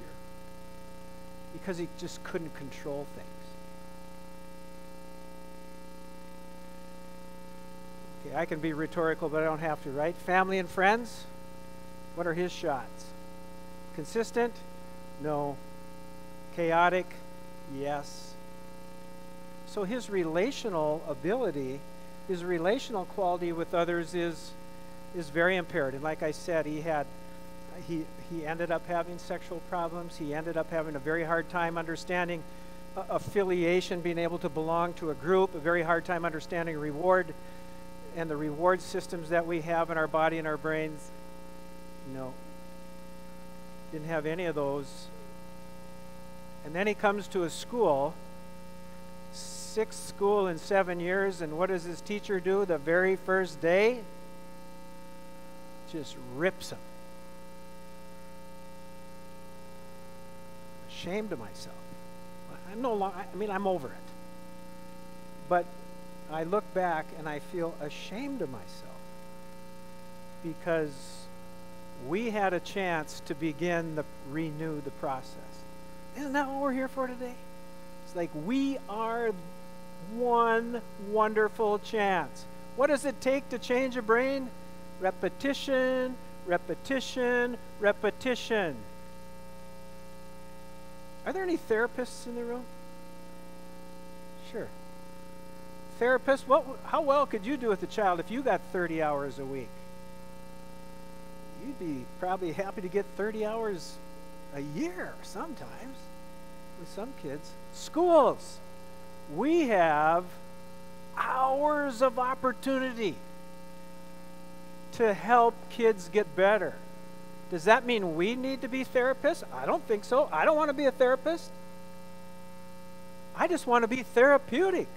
Speaker 2: because he just couldn't control things. Okay, I can be rhetorical, but I don't have to, right? Family and friends, what are his shots? Consistent? No. Chaotic? Yes. So his relational ability, his relational quality with others is very impaired. And like I said, he ended up having sexual problems. He ended up having a very hard time understanding affiliation, being able to belong to a group, a very hard time understanding reward and the reward systems that we have in our body and our brains. No. Didn't have any of those. And then he comes to a school, 6th school in 7 years, and what does his teacher do the very first day? Just rips him. Ashamed of myself. I'm no longer, I'm over it. But I look back and I feel ashamed of myself because we had a chance to renew the process. Isn't that what we're here for today? It's like we are one wonderful chance. What does it take to change a brain? Repetition, repetition, repetition. Are there any therapists in the room? Sure. Therapists, how well could you do with a child if you got 30 hours a week? You'd be probably happy to get 30 hours a year sometimes with some kids. Schools, we have hours of opportunity to help kids get better. Does that mean we need to be therapists? I don't think so. I don't want to be a therapist. I just want to be therapeutic.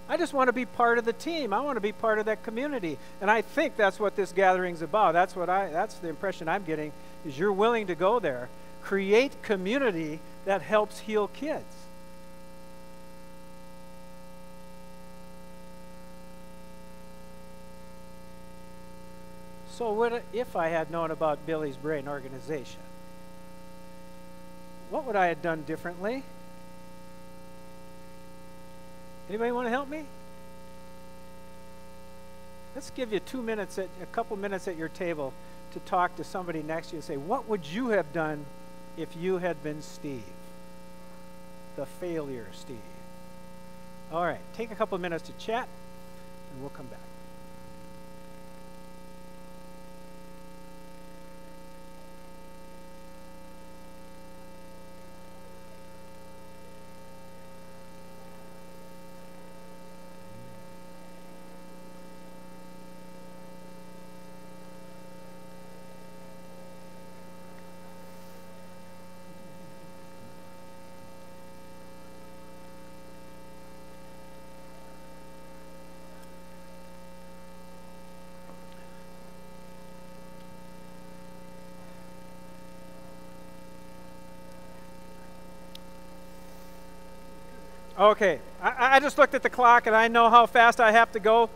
Speaker 2: I just want to be part of the team. I want to be part of that community. And I think that's what this gathering's about. That's the impression I'm getting, is you're willing to go there. Create community that helps heal kids. So what if I had known about Billy's brain organization? What would I have done differently? Anybody want to help me? Let's give you a couple minutes at your table to talk to somebody next to you and say, what would you have done if you had been Steve? The failure Steve. All right, take a couple minutes to chat, and we'll come back. Okay, I just looked at the clock and I know how fast I have to go.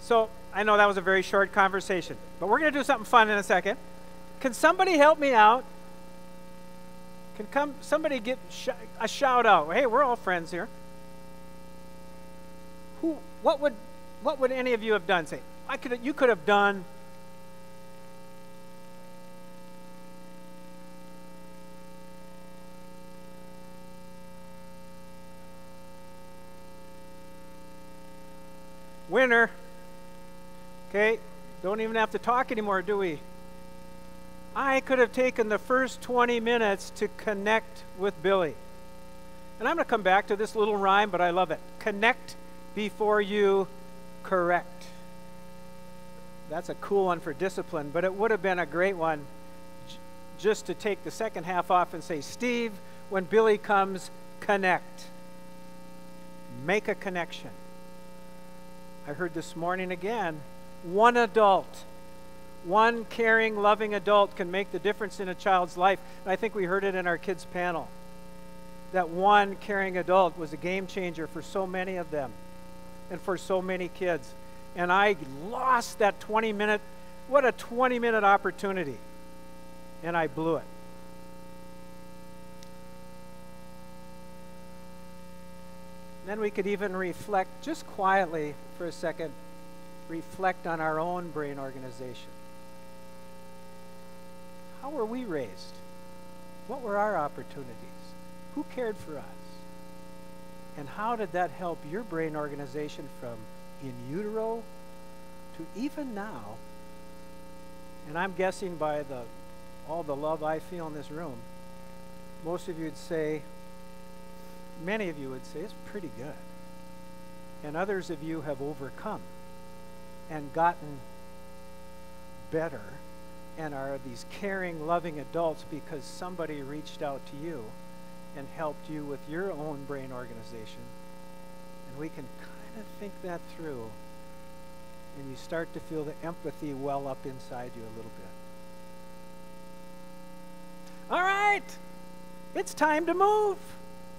Speaker 2: So I know that was a very short conversation. But we're going to do something fun in a second. Can somebody help me out? Can somebody get a shout out? Hey, we're all friends here. What would any of you have done? Say, you could have done. Winner. Okay, don't even have to talk anymore, do we? I could have taken the first 20 minutes to connect with Billy. And I'm going to come back to this little rhyme, but I love it. Connect before you correct. That's a cool one for discipline, but it would have been a great one just to take the second half off and say, Steve, when Billy comes, connect. Make a connection. I heard this morning again, one adult, one caring, loving adult can make the difference in a child's life. And I think we heard it in our kids' panel. That one caring adult was a game changer for so many of them and for so many kids. And I lost that 20-minute, what a 20-minute opportunity. And I blew it. Then we could even reflect, just quietly for a second, reflect on our own brain organization. How were we raised? What were our opportunities? Who cared for us? And how did that help your brain organization from in utero to even now? And I'm guessing by all the love I feel in this room, most of you would say, many of you would say, it's pretty good. And others of you have overcome and gotten better and are these caring, loving adults because somebody reached out to you and helped you with your own brain organization. And we can kind of think that through, and you start to feel the empathy well up inside you a little bit. All right, it's time to move.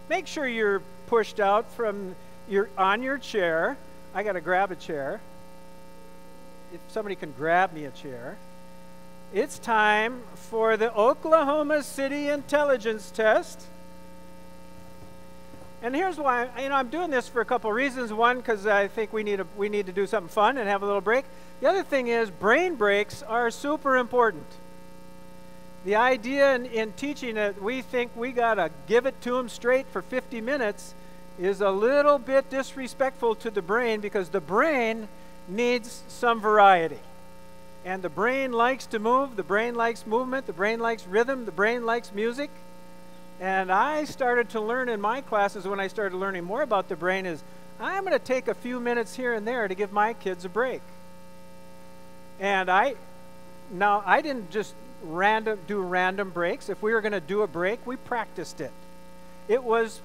Speaker 2: Make sure you're pushed out from on your chair. I got to grab a chair. If somebody can grab me a chair. It's time for the Oklahoma City Intelligence Test. And here's why. I'm doing this for a couple reasons. One, because I think we need to do something fun and have a little break. The other thing is brain breaks are super important. The idea in teaching that we think we got to give it to them straight for 50 minutes is a little bit disrespectful to the brain, because the brain needs some variety. And the brain likes to move, the brain likes movement, the brain likes rhythm, the brain likes music. And I started to learn in my classes, when I started learning more about the brain, is I'm going to take a few minutes here and there to give my kids a break. And I didn't just do random breaks. If we were going to do a break, we practiced it. It was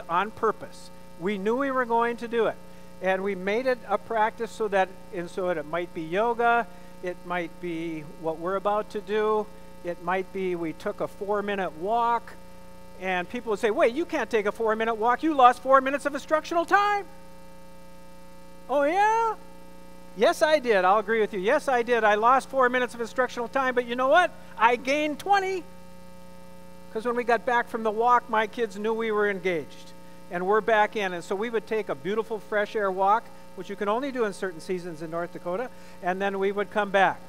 Speaker 2: on purpose. We knew we were going to do it, and we made it a practice so that it might be yoga, it might be what we're about to do, it might be we took a 4-minute walk, and people would say, "Wait, you can't take a 4-minute walk. You lost 4 minutes of instructional time." Oh yeah? Yes, I did. I'll agree with you. Yes, I did. I lost 4 minutes of instructional time, but you know what? I gained 20. Because when we got back from the walk, my kids knew we were engaged. And we're back in. And so we would take a beautiful fresh air walk, which you can only do in certain seasons in North Dakota, and then we would come back.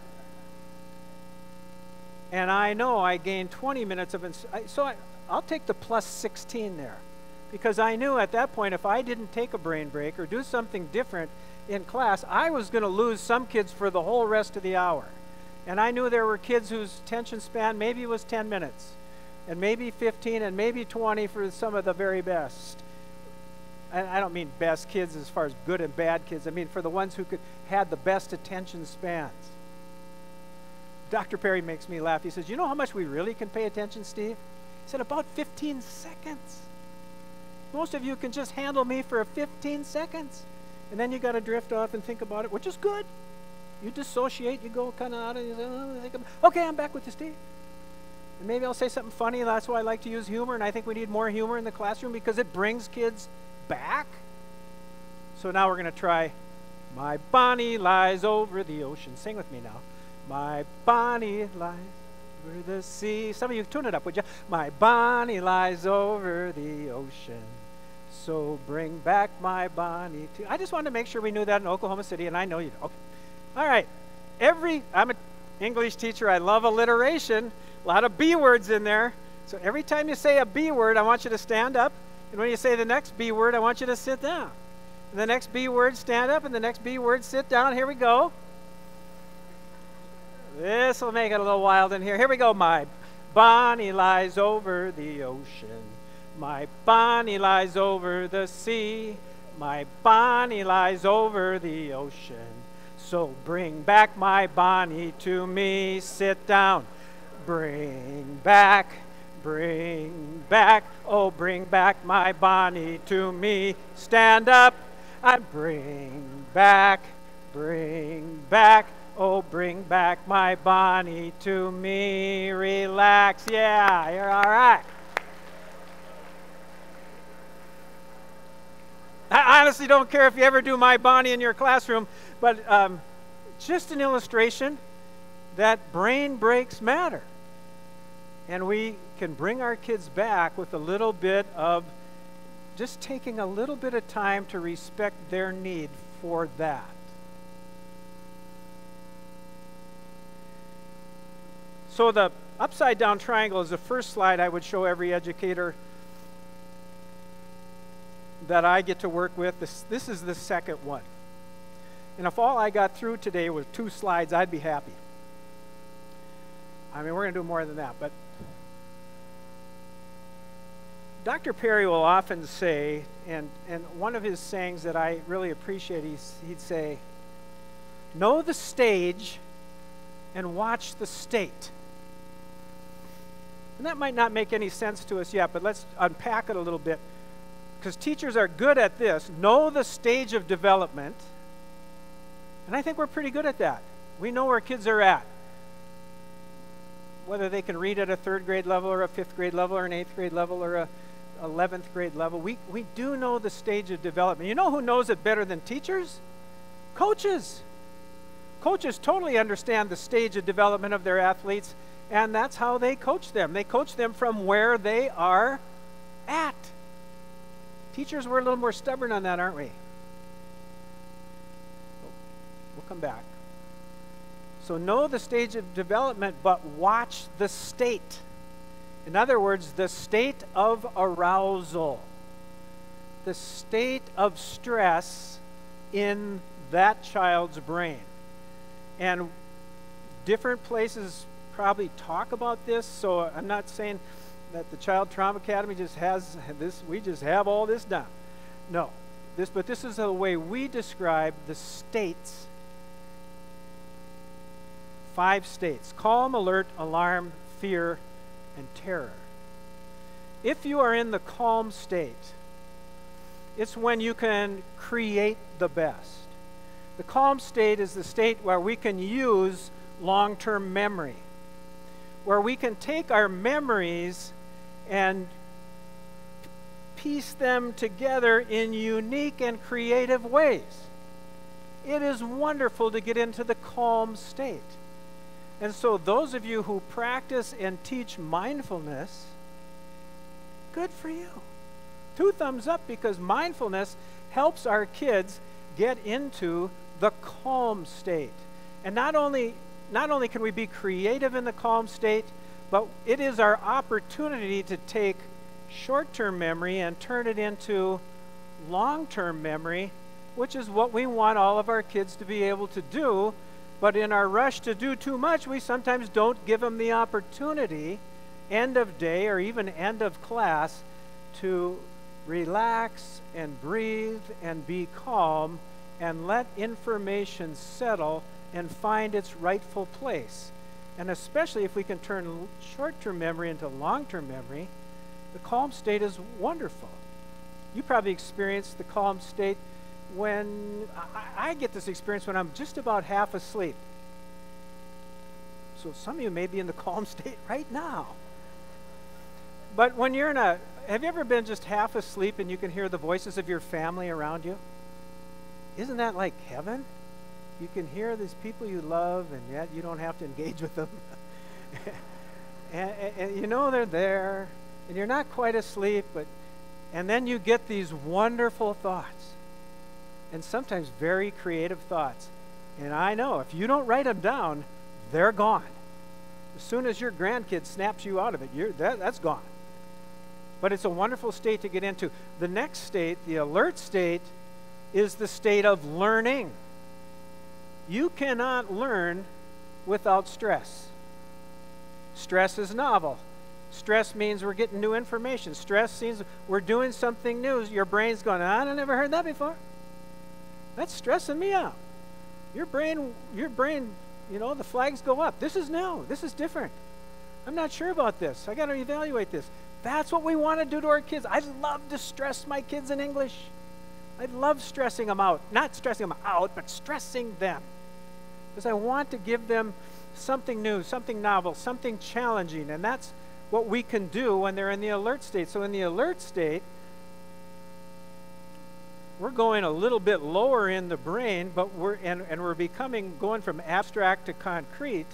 Speaker 2: And I know I gained 20 minutes of I'll take the plus 16 there. Because I knew at that point, if I didn't take a brain break or do something different in class, I was going to lose some kids for the whole rest of the hour. And I knew there were kids whose attention span maybe was 10 minutes, and maybe 15, and maybe 20 for some of the very best. I don't mean best kids as far as good and bad kids. I mean for the ones who had the best attention spans. Dr. Perry makes me laugh. He says, "You know how much we really can pay attention, Steve?" He said, "About 15 seconds. Most of you can just handle me for 15 seconds. And then you got to drift off and think about it, which is good. You dissociate, you go kind of out and you say, oh, okay, I'm back with you, Steve. And maybe I'll say something funny. That's why I like to use humor, and I think we need more humor in the classroom because it brings kids back. So now we're going to try My Bonnie Lies Over the Ocean. Sing with me now. My Bonnie lies over the sea. Some of you tune it up, would you? My Bonnie lies over the ocean. So bring back my Bonnie too. I just wanted to make sure we knew that in Oklahoma City, and I know you do. Okay. All right. I'm an English teacher. I love alliteration. A lot of B words in there. So every time you say a B word, I want you to stand up. And when you say the next B word, I want you to sit down. And the next B word, stand up. And the next B word, sit down. Here we go. This will make it a little wild in here. Here we go. My Bonnie lies over the ocean. My Bonnie lies over the sea. My Bonnie lies over the ocean. So bring back my Bonnie to me. Sit down. Bring back, oh, bring back my Bonnie to me. Stand up and bring back, oh, bring back my Bonnie to me. Relax. Yeah, you're all right. I honestly don't care if you ever do My Bonnie in your classroom, but just an illustration that brain breaks matter. And we can bring our kids back with a little bit of just taking a little bit of time to respect their need for that. So the upside down triangle is the first slide I would show every educator that I get to work with. This is the second one. And if all I got through today was 2 slides, I'd be happy. I mean, we're going to do more than that. But Dr. Perry will often say, and one of his sayings that I really appreciate, he'd say, know the stage and watch the state. And that might not make any sense to us yet, but let's unpack it a little bit. Because teachers are good at this. Know the stage of development. And I think we're pretty good at that. We know where kids are at. Whether they can read at a 3rd grade level or a 5th grade level or an 8th grade level or a 11th grade level. We do know the stage of development. You know who knows it better than teachers? Coaches. Coaches totally understand the stage of development of their athletes, and that's how they coach them. They coach them from where they are at. Teachers, we're a little more stubborn on that, aren't we? We'll come back. So know the stage of development, but watch the state. In other words, the state of arousal, the state of stress in that child's brain. And different places probably talk about this, so I'm not saying that the Child Trauma Academy just has this, we just have all this down. No, but this is the way we describe the states. 5 states: calm, alert, alarm, fear, and terror. If you are in the calm state, it's when you can create the best. The calm state is the state where we can use long-term memory, where we can take our memories and piece them together in unique and creative ways. It is wonderful to get into the calm state. And so those of you who practice and teach mindfulness, good for you. 2 thumbs up, because mindfulness helps our kids get into the calm state. And not only can we be creative in the calm state, but it is our opportunity to take short-term memory and turn it into long-term memory, which is what we want all of our kids to be able to do. But in our rush to do too much, we sometimes don't give them the opportunity, end of day or even end of class, to relax and breathe and be calm and let information settle and find its rightful place. And especially if we can turn short-term memory into long-term memory, the calm state is wonderful. You probably experienced the calm state when I get this experience when I'm just about half asleep. So some of you may be in the calm state right now. But when you're have you ever been just half asleep and you can hear the voices of your family around you? Isn't that like heaven? You can hear these people you love, and yet you don't have to engage with them. and you know they're there, and you're not quite asleep, and then you get these wonderful thoughts, and sometimes very creative thoughts. And I know if you don't write them down, they're gone. As soon as your grandkid snaps you out of it, that's gone. But it's a wonderful state to get into. The next state, the alert state, is the state of learning. You cannot learn without stress. Stress is novel. Stress means we're getting new information. Stress means we're doing something new. Your brain's going, I never heard that before. That's stressing me out. Your brain, you know, the flags go up. This is new. This is different. I'm not sure about this. I got to evaluate this. That's what we want to do to our kids. I love to stress my kids in English. I love stressing them out. Not stressing them out, but stressing them. Because I want to give them something new, something novel, something challenging. And that's what we can do when they're in the alert state. So in the alert state, we're going a little bit lower in the brain, but we're going from abstract to concrete.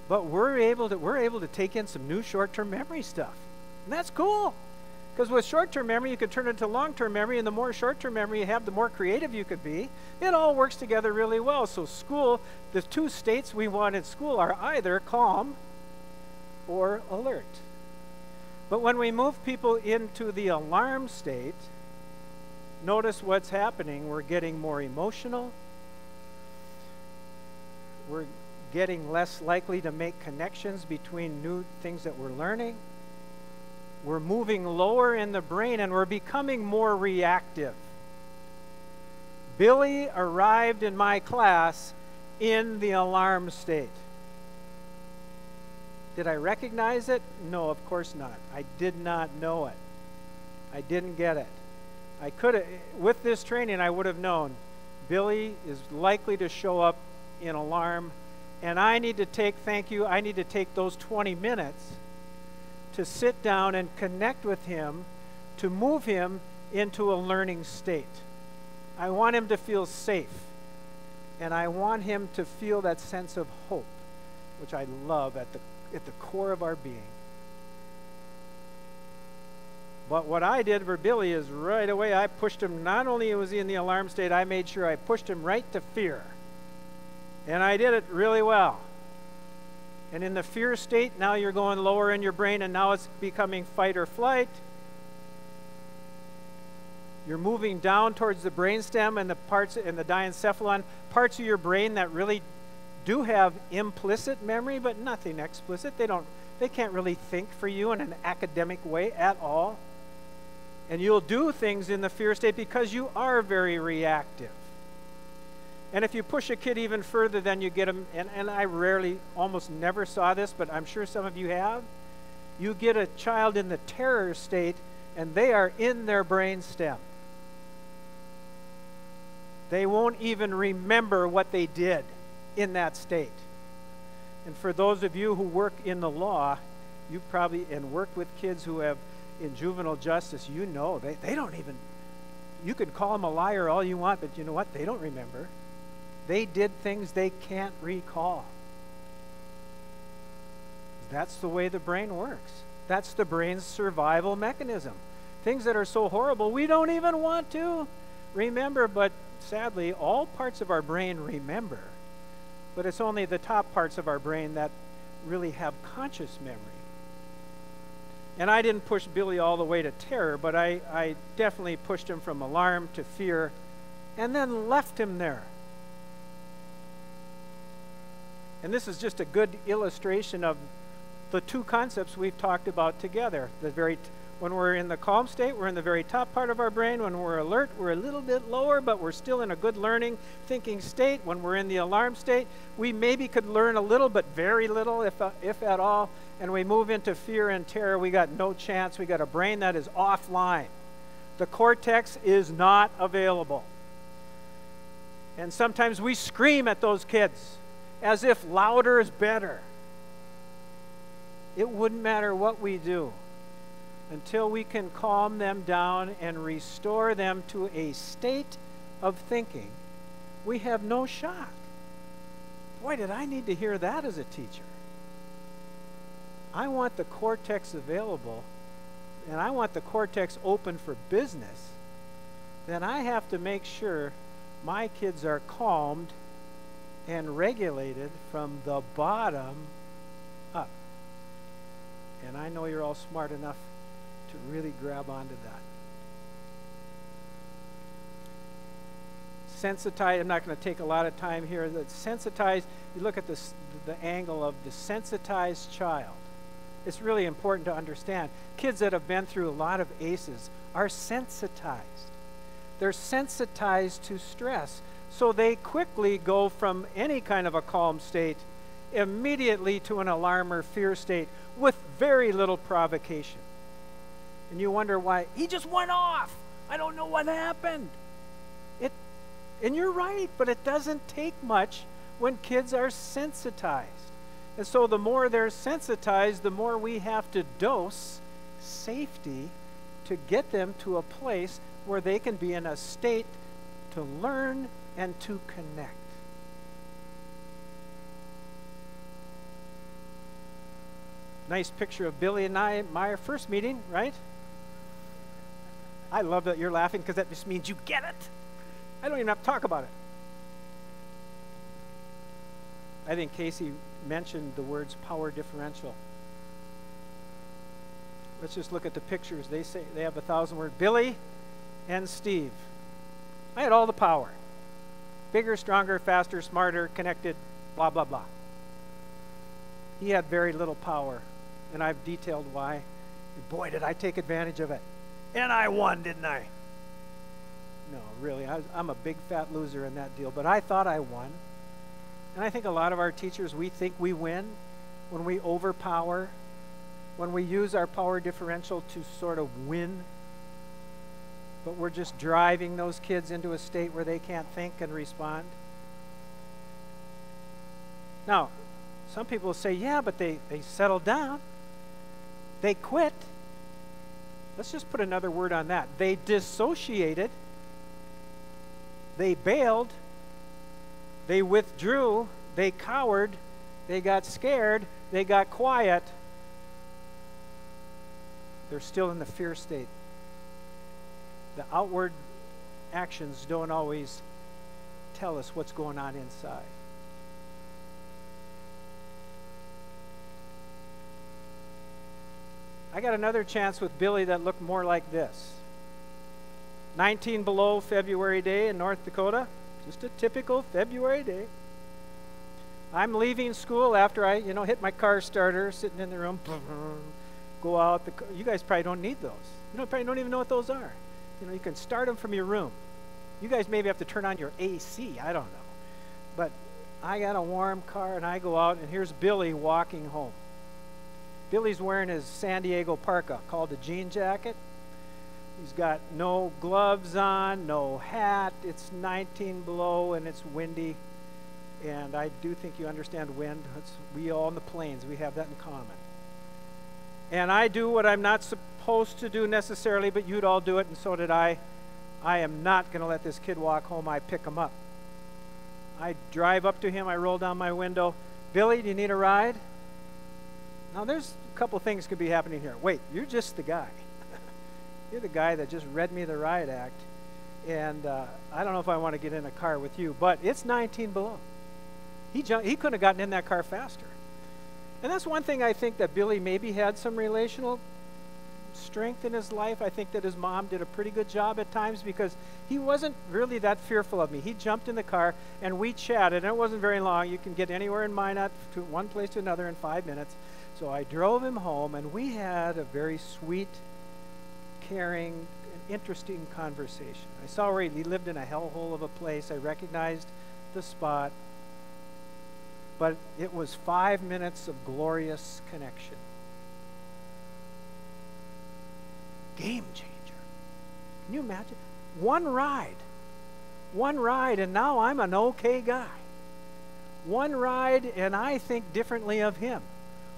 Speaker 2: But we're able to take in some new short-term memory stuff. And that's cool. Because with short-term memory, you can turn it into long-term memory, and the more short-term memory you have, the more creative you could be. It all works together really well. So school, the 2 states we want in school are either calm or alert. But when we move people into the alarm state, notice what's happening. We're getting more emotional. We're getting less likely to make connections between new things that we're learning. We're moving lower in the brain, and we're becoming more reactive. Billy arrived in my class in the alarm state. Did I recognize it? No, of course not. I did not know it. I didn't get it. I could have, with this training, I would have known Billy is likely to show up in alarm, and I need to take those 20 minutes to sit down and connect with him, to move him into a learning state. I want him to feel safe, and I want him to feel that sense of hope, which I love at the core of our being. But what I did for Billy is right away I pushed him, not only was he in the alarm state, I made sure I pushed him right to fear. And I did it really well. And in the fear state, now you're going lower in your brain, and now it's becoming fight or flight. You're moving down towards the brainstem and the parts in the diencephalon, parts of your brain that really do have implicit memory, but nothing explicit. They can't really think for you in an academic way at all. And you'll do things in the fear state because you are very reactive. And if you push a kid even further, then you get them, and I rarely, almost never saw this, but I'm sure some of you have. You get a child in the terror state, and they are in their brainstem. They won't even remember what they did in that state. And for those of you who work in the law, you probably, and work with kids who have in juvenile justice, you know, they don't even, you can call them a liar all you want, but you know what? They don't remember. They did things they can't recall. That's the way the brain works. That's the brain's survival mechanism. Things that are so horrible, we don't even want to remember, but sadly, all parts of our brain remember. But it's only the top parts of our brain that really have conscious memory. And I didn't push Billy all the way to terror, but I definitely pushed him from alarm to fear and then left him there. And this is just a good illustration of the two concepts we've talked about together. When we're in the calm state, we're in the very top part of our brain. When we're alert, we're a little bit lower, but we're still in a good learning, thinking state. When we're in the alarm state, we maybe could learn a little, but very little, if at all. And we move into fear and terror, we got no chance. We got a brain that is offline. The cortex is not available. And sometimes we scream at those kids as if louder is better. It wouldn't matter what we do until we can calm them down and restore them to a state of thinking. We have no shot. Boy, did I need to hear that as a teacher. I want the cortex available, and I want the cortex open for business. Then I have to make sure my kids are calmed and regulated from the bottom up. And I know you're all smart enough to really grab onto that. Sensitize, I'm not going to take a lot of time here. That sensitize, you look at the angle of the sensitized child. It's really important to understand. Kids that have been through a lot of ACEs are sensitized. They're sensitized to stress. So they quickly go from any kind of a calm state immediately to an alarm or fear state with very little provocation. And you wonder why, he just went off. I don't know what happened. And you're right, but it doesn't take much when kids are sensitized. And so the more they're sensitized, the more we have to dose safety to get them to a place where they can be in a state to learn and to connect. Nice picture of Billy and I at my first meeting, right? I love that you're laughing because that just means you get it. I don't even have to talk about it. I think Casey mentioned the words power differential. Let's just look at the pictures. They say they have 1,000 words. Billy and Steve. I had all the power. Bigger, stronger, faster, smarter, connected, blah, blah, blah. He had very little power, and I've detailed why. Boy, did I take advantage of it. And I won, didn't I? No, really, I'm a big fat loser in that deal, but I thought I won. And I think a lot of our teachers, we think we win when we overpower, when we use our power differential to sort of win. But we're just driving those kids into a state where they can't think and respond. Now, some people say, yeah, but they settled down. They quit. Let's just put another word on that. They dissociated. They bailed. They withdrew. They cowered. They got scared. They got quiet. They're still in the fear state. The outward actions don't always tell us what's going on inside. I got another chance with Billy that looked more like this. 19 below February day in North Dakota. Just a typical February day. I'm leaving school after I, hit my car starter, sitting in the room, go out. You guys probably don't need those. You probably don't even know what those are. You can start them from your room. You guys maybe have to turn on your AC. I don't know. But I got a warm car, and I go out, and here's Billy walking home. Billy's wearing his San Diego parka called a jean jacket. He's got no gloves on, no hat. It's 19 below, and it's windy. And I do think you understand wind. We all in the plains, we have that in common. And I do what I'm not supposed to do necessarily, but you'd all do it, and so did I. I am not going to let this kid walk home. I pick him up. I drive up to him. I roll down my window. Billy, do you need a ride? Now, there's a couple things could be happening here. Wait, you're just the guy. You're the guy that just read me the riot act. And I don't know if I want to get in a car with you, but it's 19 below. He couldn't have gotten in that car faster. And that's one thing I think that Billy maybe had some relational strength in his life. I think that his mom did a pretty good job at times because he wasn't really that fearful of me. He jumped in the car and we chatted, and it wasn't very long. You can get anywhere in Minot to one place to another in 5 minutes. So I drove him home, and we had a very sweet, caring, and interesting conversation. I saw where he lived in a hellhole of a place. I recognized the spot. But it was 5 minutes of glorious connection. Game changer. Can you imagine? One ride, and now I'm an okay guy. One ride, and I think differently of him.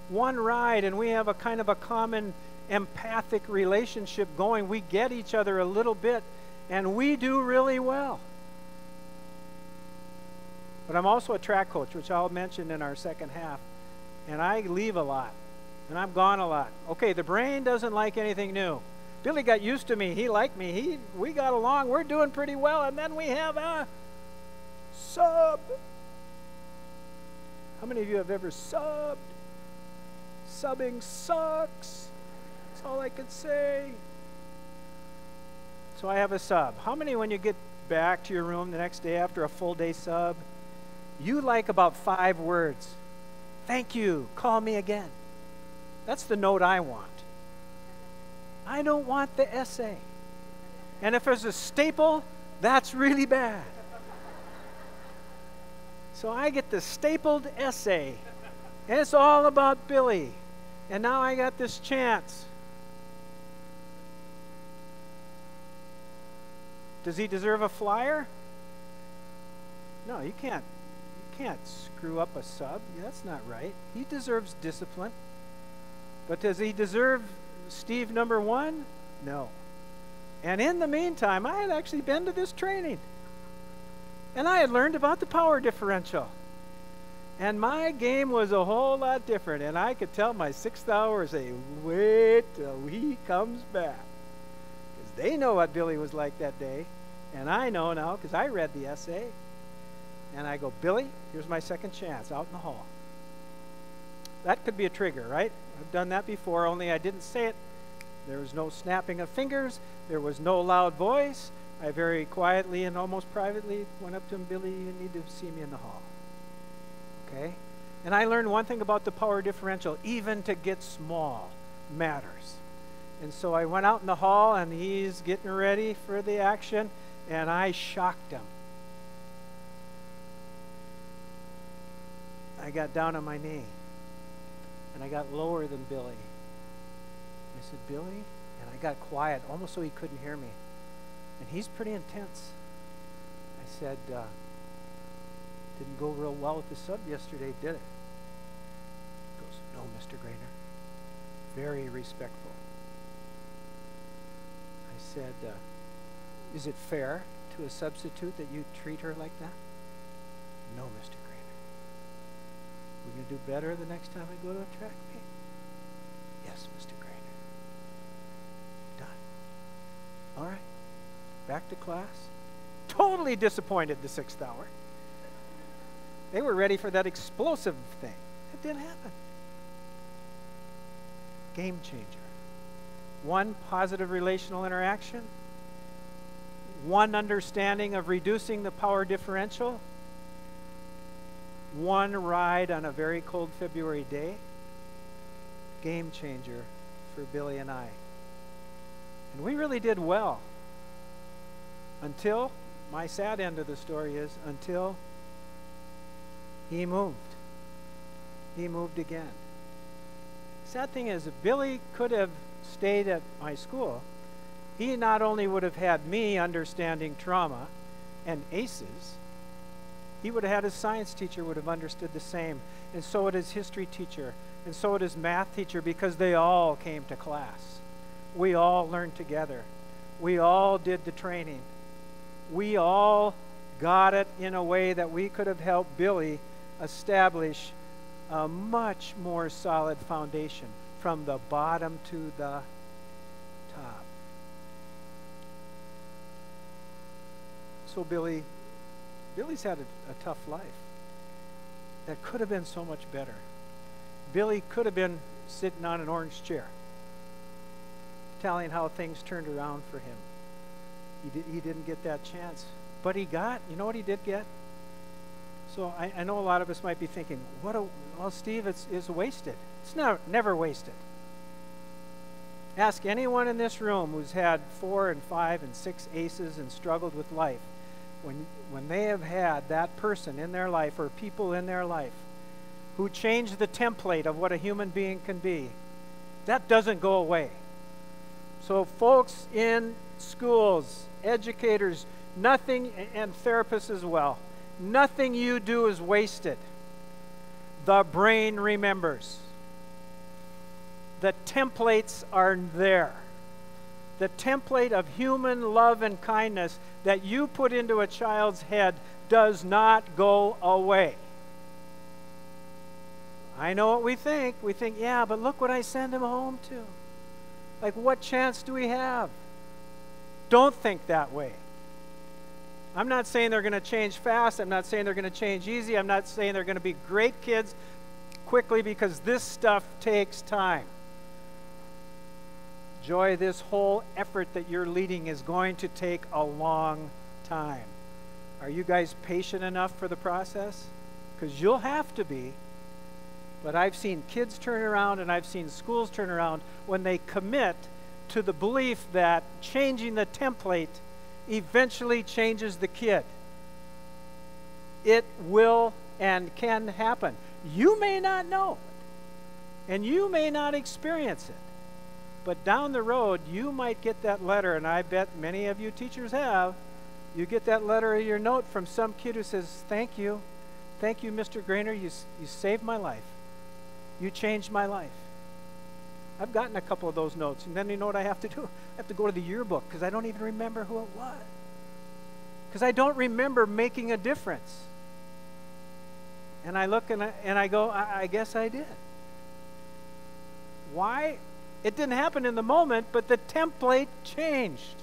Speaker 2: One ride, and we have a kind of a common empathic relationship going. We get each other a little bit, and we do really well. But I'm also a track coach, which I'll mention in our second half. And I leave a lot. And I'm gone a lot. Okay, the brain doesn't like anything new. Billy got used to me. He liked me. We got along. We're doing pretty well. And then we have a sub. How many of you have ever subbed? Subbing sucks. That's all I could say. So I have a sub. How many, when you get back to your room the next day after a full day sub, you like about 5 words? Thank you. Call me again. That's the note I want. I don't want the essay. And if there's a staple, that's really bad. So I get the stapled essay. And it's all about Billy. And now I got this chance. Does he deserve a flyer? No, you can't screw up a sub. That's not right. He deserves discipline. But does he deserve Steve number 1? No. And in the meantime, I had actually been to this training. And I had learned about the power differential. And my game was a whole lot different. And I could tell my 6th hour say, wait till he comes back. Because they know what Billy was like that day. And I know now because I read the essay. And I go, Billy, here's my second chance out in the hall. That could be a trigger, right? I've done that before, only I didn't say it. There was no snapping of fingers. There was no loud voice. I very quietly and almost privately went up to him, Billy, you need to see me in the hall. Okay? And I learned one thing about the power differential. Even to get small matters. And so I went out in the hall, and he's getting ready for the action, and I shocked him. I got down on my knee, and I got lower than Billy. I said, Billy? And I got quiet, almost so he couldn't hear me. And he's pretty intense. I said, didn't go real well with the sub yesterday, did it? He goes, no, Mr. Grainer. Very respectful. I said, is it fair to a substitute that you treat her like that? No, Mr. Grainer. We're going to do better the next time we go to a track meet? Yes, Mr. Grainer. Done. All right. Back to class. Totally disappointed the 6th hour. They were ready for that explosive thing. It didn't happen. Game changer. one positive relational interaction, one understanding of reducing the power differential, one ride on a very cold February day. Game changer for Billy and I. And we really did well until, my sad end of the story is, until he moved. He moved again. Sad thing is, if Billy could have stayed at my school, he not only would have had me understanding trauma and ACEs, he would have had his science teacher would have understood the same, and so would his history teacher, and so would his math teacher, because they all came to class. We all learned together. We all did the training. We all got it in a way that we could have helped Billy establish a much more solid foundation from the bottom to the top. So Billy's had a tough life that could have been so much better. Billy could have been sitting on an orange chair telling how things turned around for him. He didn't get that chance. But he got, you know what he did get? So I know a lot of us might be thinking, well, Steve, it's wasted. It's never wasted. Ask anyone in this room who's had 4 and 5 and 6 ACEs and struggled with life. When they have had that person in their life or people in their life who changed the template of what a human being can be, that doesn't go away. So folks in schools, educators, nothing, and therapists as well, nothing you do is wasted. The brain remembers. The templates are there. The template of human love and kindness that you put into a child's head does not go away. I know what we think. We think, yeah, but look what I send him home to. Like, what chance do we have? Don't think that way. I'm not saying they're going to change fast. I'm not saying they're going to change easy. I'm not saying they're going to be great kids quickly, because this stuff takes time. Joy, this whole effort that you're leading is going to take a long time. Are you guys patient enough for the process? Because you'll have to be. But I've seen kids turn around and I've seen schools turn around when they commit to the belief that changing the template eventually changes the kid. It will and can happen. You may not know it, and you may not experience it. But down the road, you might get that letter, and I bet many of you teachers have. You get that letter or your note from some kid who says, thank you, Mr. Grainer, you saved my life. You changed my life. I've gotten a couple of those notes, and then you know what I have to do? I have to go to the yearbook, because I don't even remember who it was. Because I don't remember making a difference. And I look and I go, I guess I did. Why? It didn't happen in the moment, but the template changed.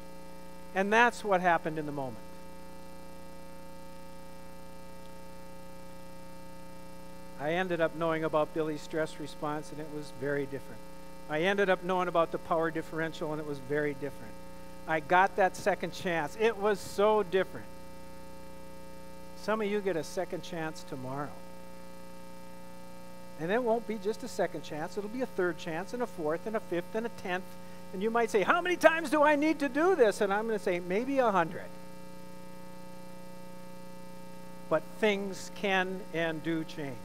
Speaker 2: And that's what happened in the moment. I ended up knowing about Billy's stress response, and it was very different. I ended up knowing about the power differential, and it was very different. I got that second chance. It was so different. Some of you get a second chance tomorrow. And it won't be just a second chance. It'll be a third chance, and a fourth, and a fifth, and a 10th. And you might say, how many times do I need to do this? And I'm going to say, maybe 100. But things can and do change.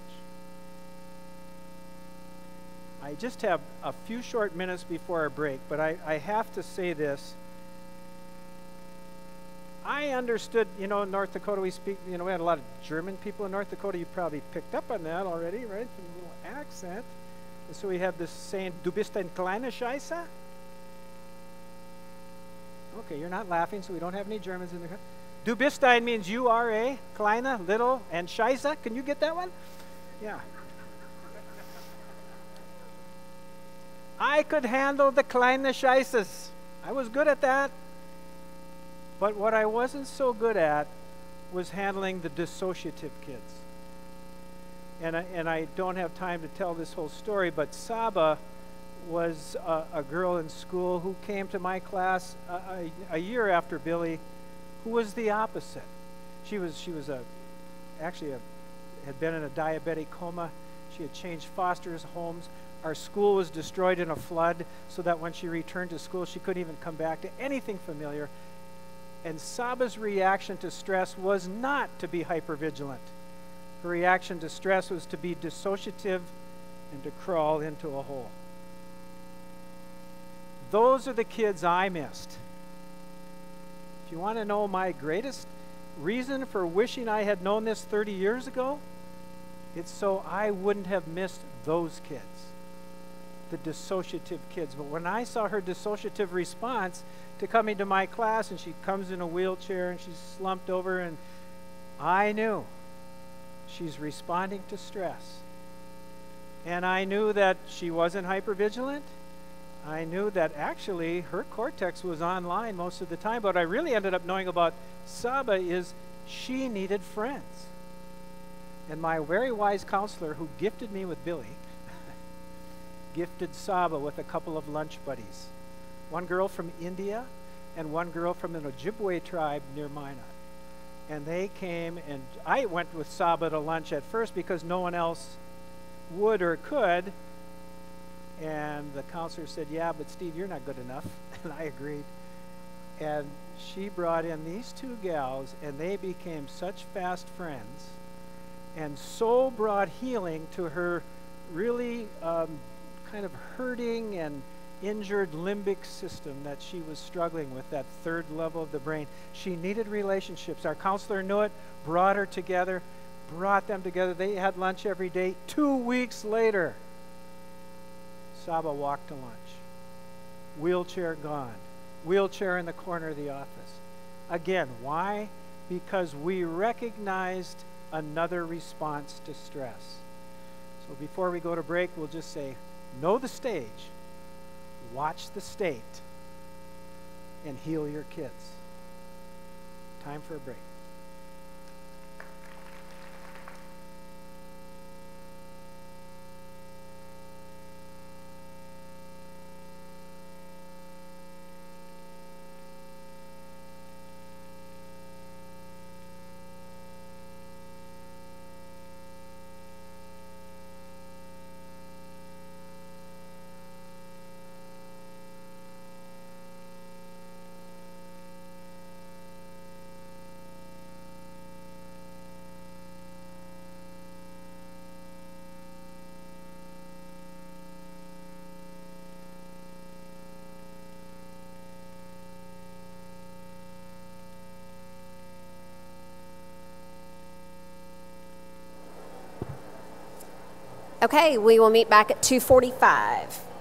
Speaker 2: I just have a few short minutes before our break, but I have to say this. I understood, in North Dakota we speak, we had a lot of German people in North Dakota. You probably picked up on that already, right? From a little accent. And so we have this saying, du bist ein kleiner Scheiße. Okay, you're not laughing, so we don't have any Germans in the country. Du bist ein means you are a, kleine, little, and Scheiße. Can you get that one? Yeah. I could handle the kleine Scheißes. I was good at that. But what I wasn't so good at was handling the dissociative kids. And I don't have time to tell this whole story, but Saba was a girl in school who came to my class a year after Billy, who was the opposite. She had been in a diabetic coma. She had changed foster homes. Our school was destroyed in a flood, so that when she returned to school, she couldn't even come back to anything familiar. And Saba's reaction to stress was not to be hypervigilant. Her reaction to stress was to be dissociative and to crawl into a hole. Those are the kids I missed. If you want to know my greatest reason for wishing I had known this 30 years ago, it's so I wouldn't have missed those kids, the dissociative kids. But when I saw her dissociative response to coming to my class, and she comes in a wheelchair and she's slumped over, and I knew she's responding to stress. And I knew that she wasn't hypervigilant. I knew that actually her cortex was online most of the time. But I really ended up knowing about Saba is she needed friends. And my very wise counselor, who gifted me with Billy, gifted Saba with a couple of lunch buddies. One girl from India and one girl from an Ojibwe tribe near Minot. And they came, and I went with Saba to lunch at first because no one else would or could. And the counselor said, yeah, but Steve, you're not good enough. And I agreed. And she brought in these two gals, and they became such fast friends and so brought healing to her really kind of hurting and injured limbic system that she was struggling with, that third level of the brain. She needed relationships. Our counselor knew it, brought her together, brought them together. They had lunch every day. 2 weeks later, Saba walked to lunch. Wheelchair gone. Wheelchair in the corner of the office. Again, why? Because we recognized another response to stress. So before we go to break, we'll just say, know the stage, watch the state, and heal your kids. Time for a break.
Speaker 3: Okay, we will meet back at 2:45.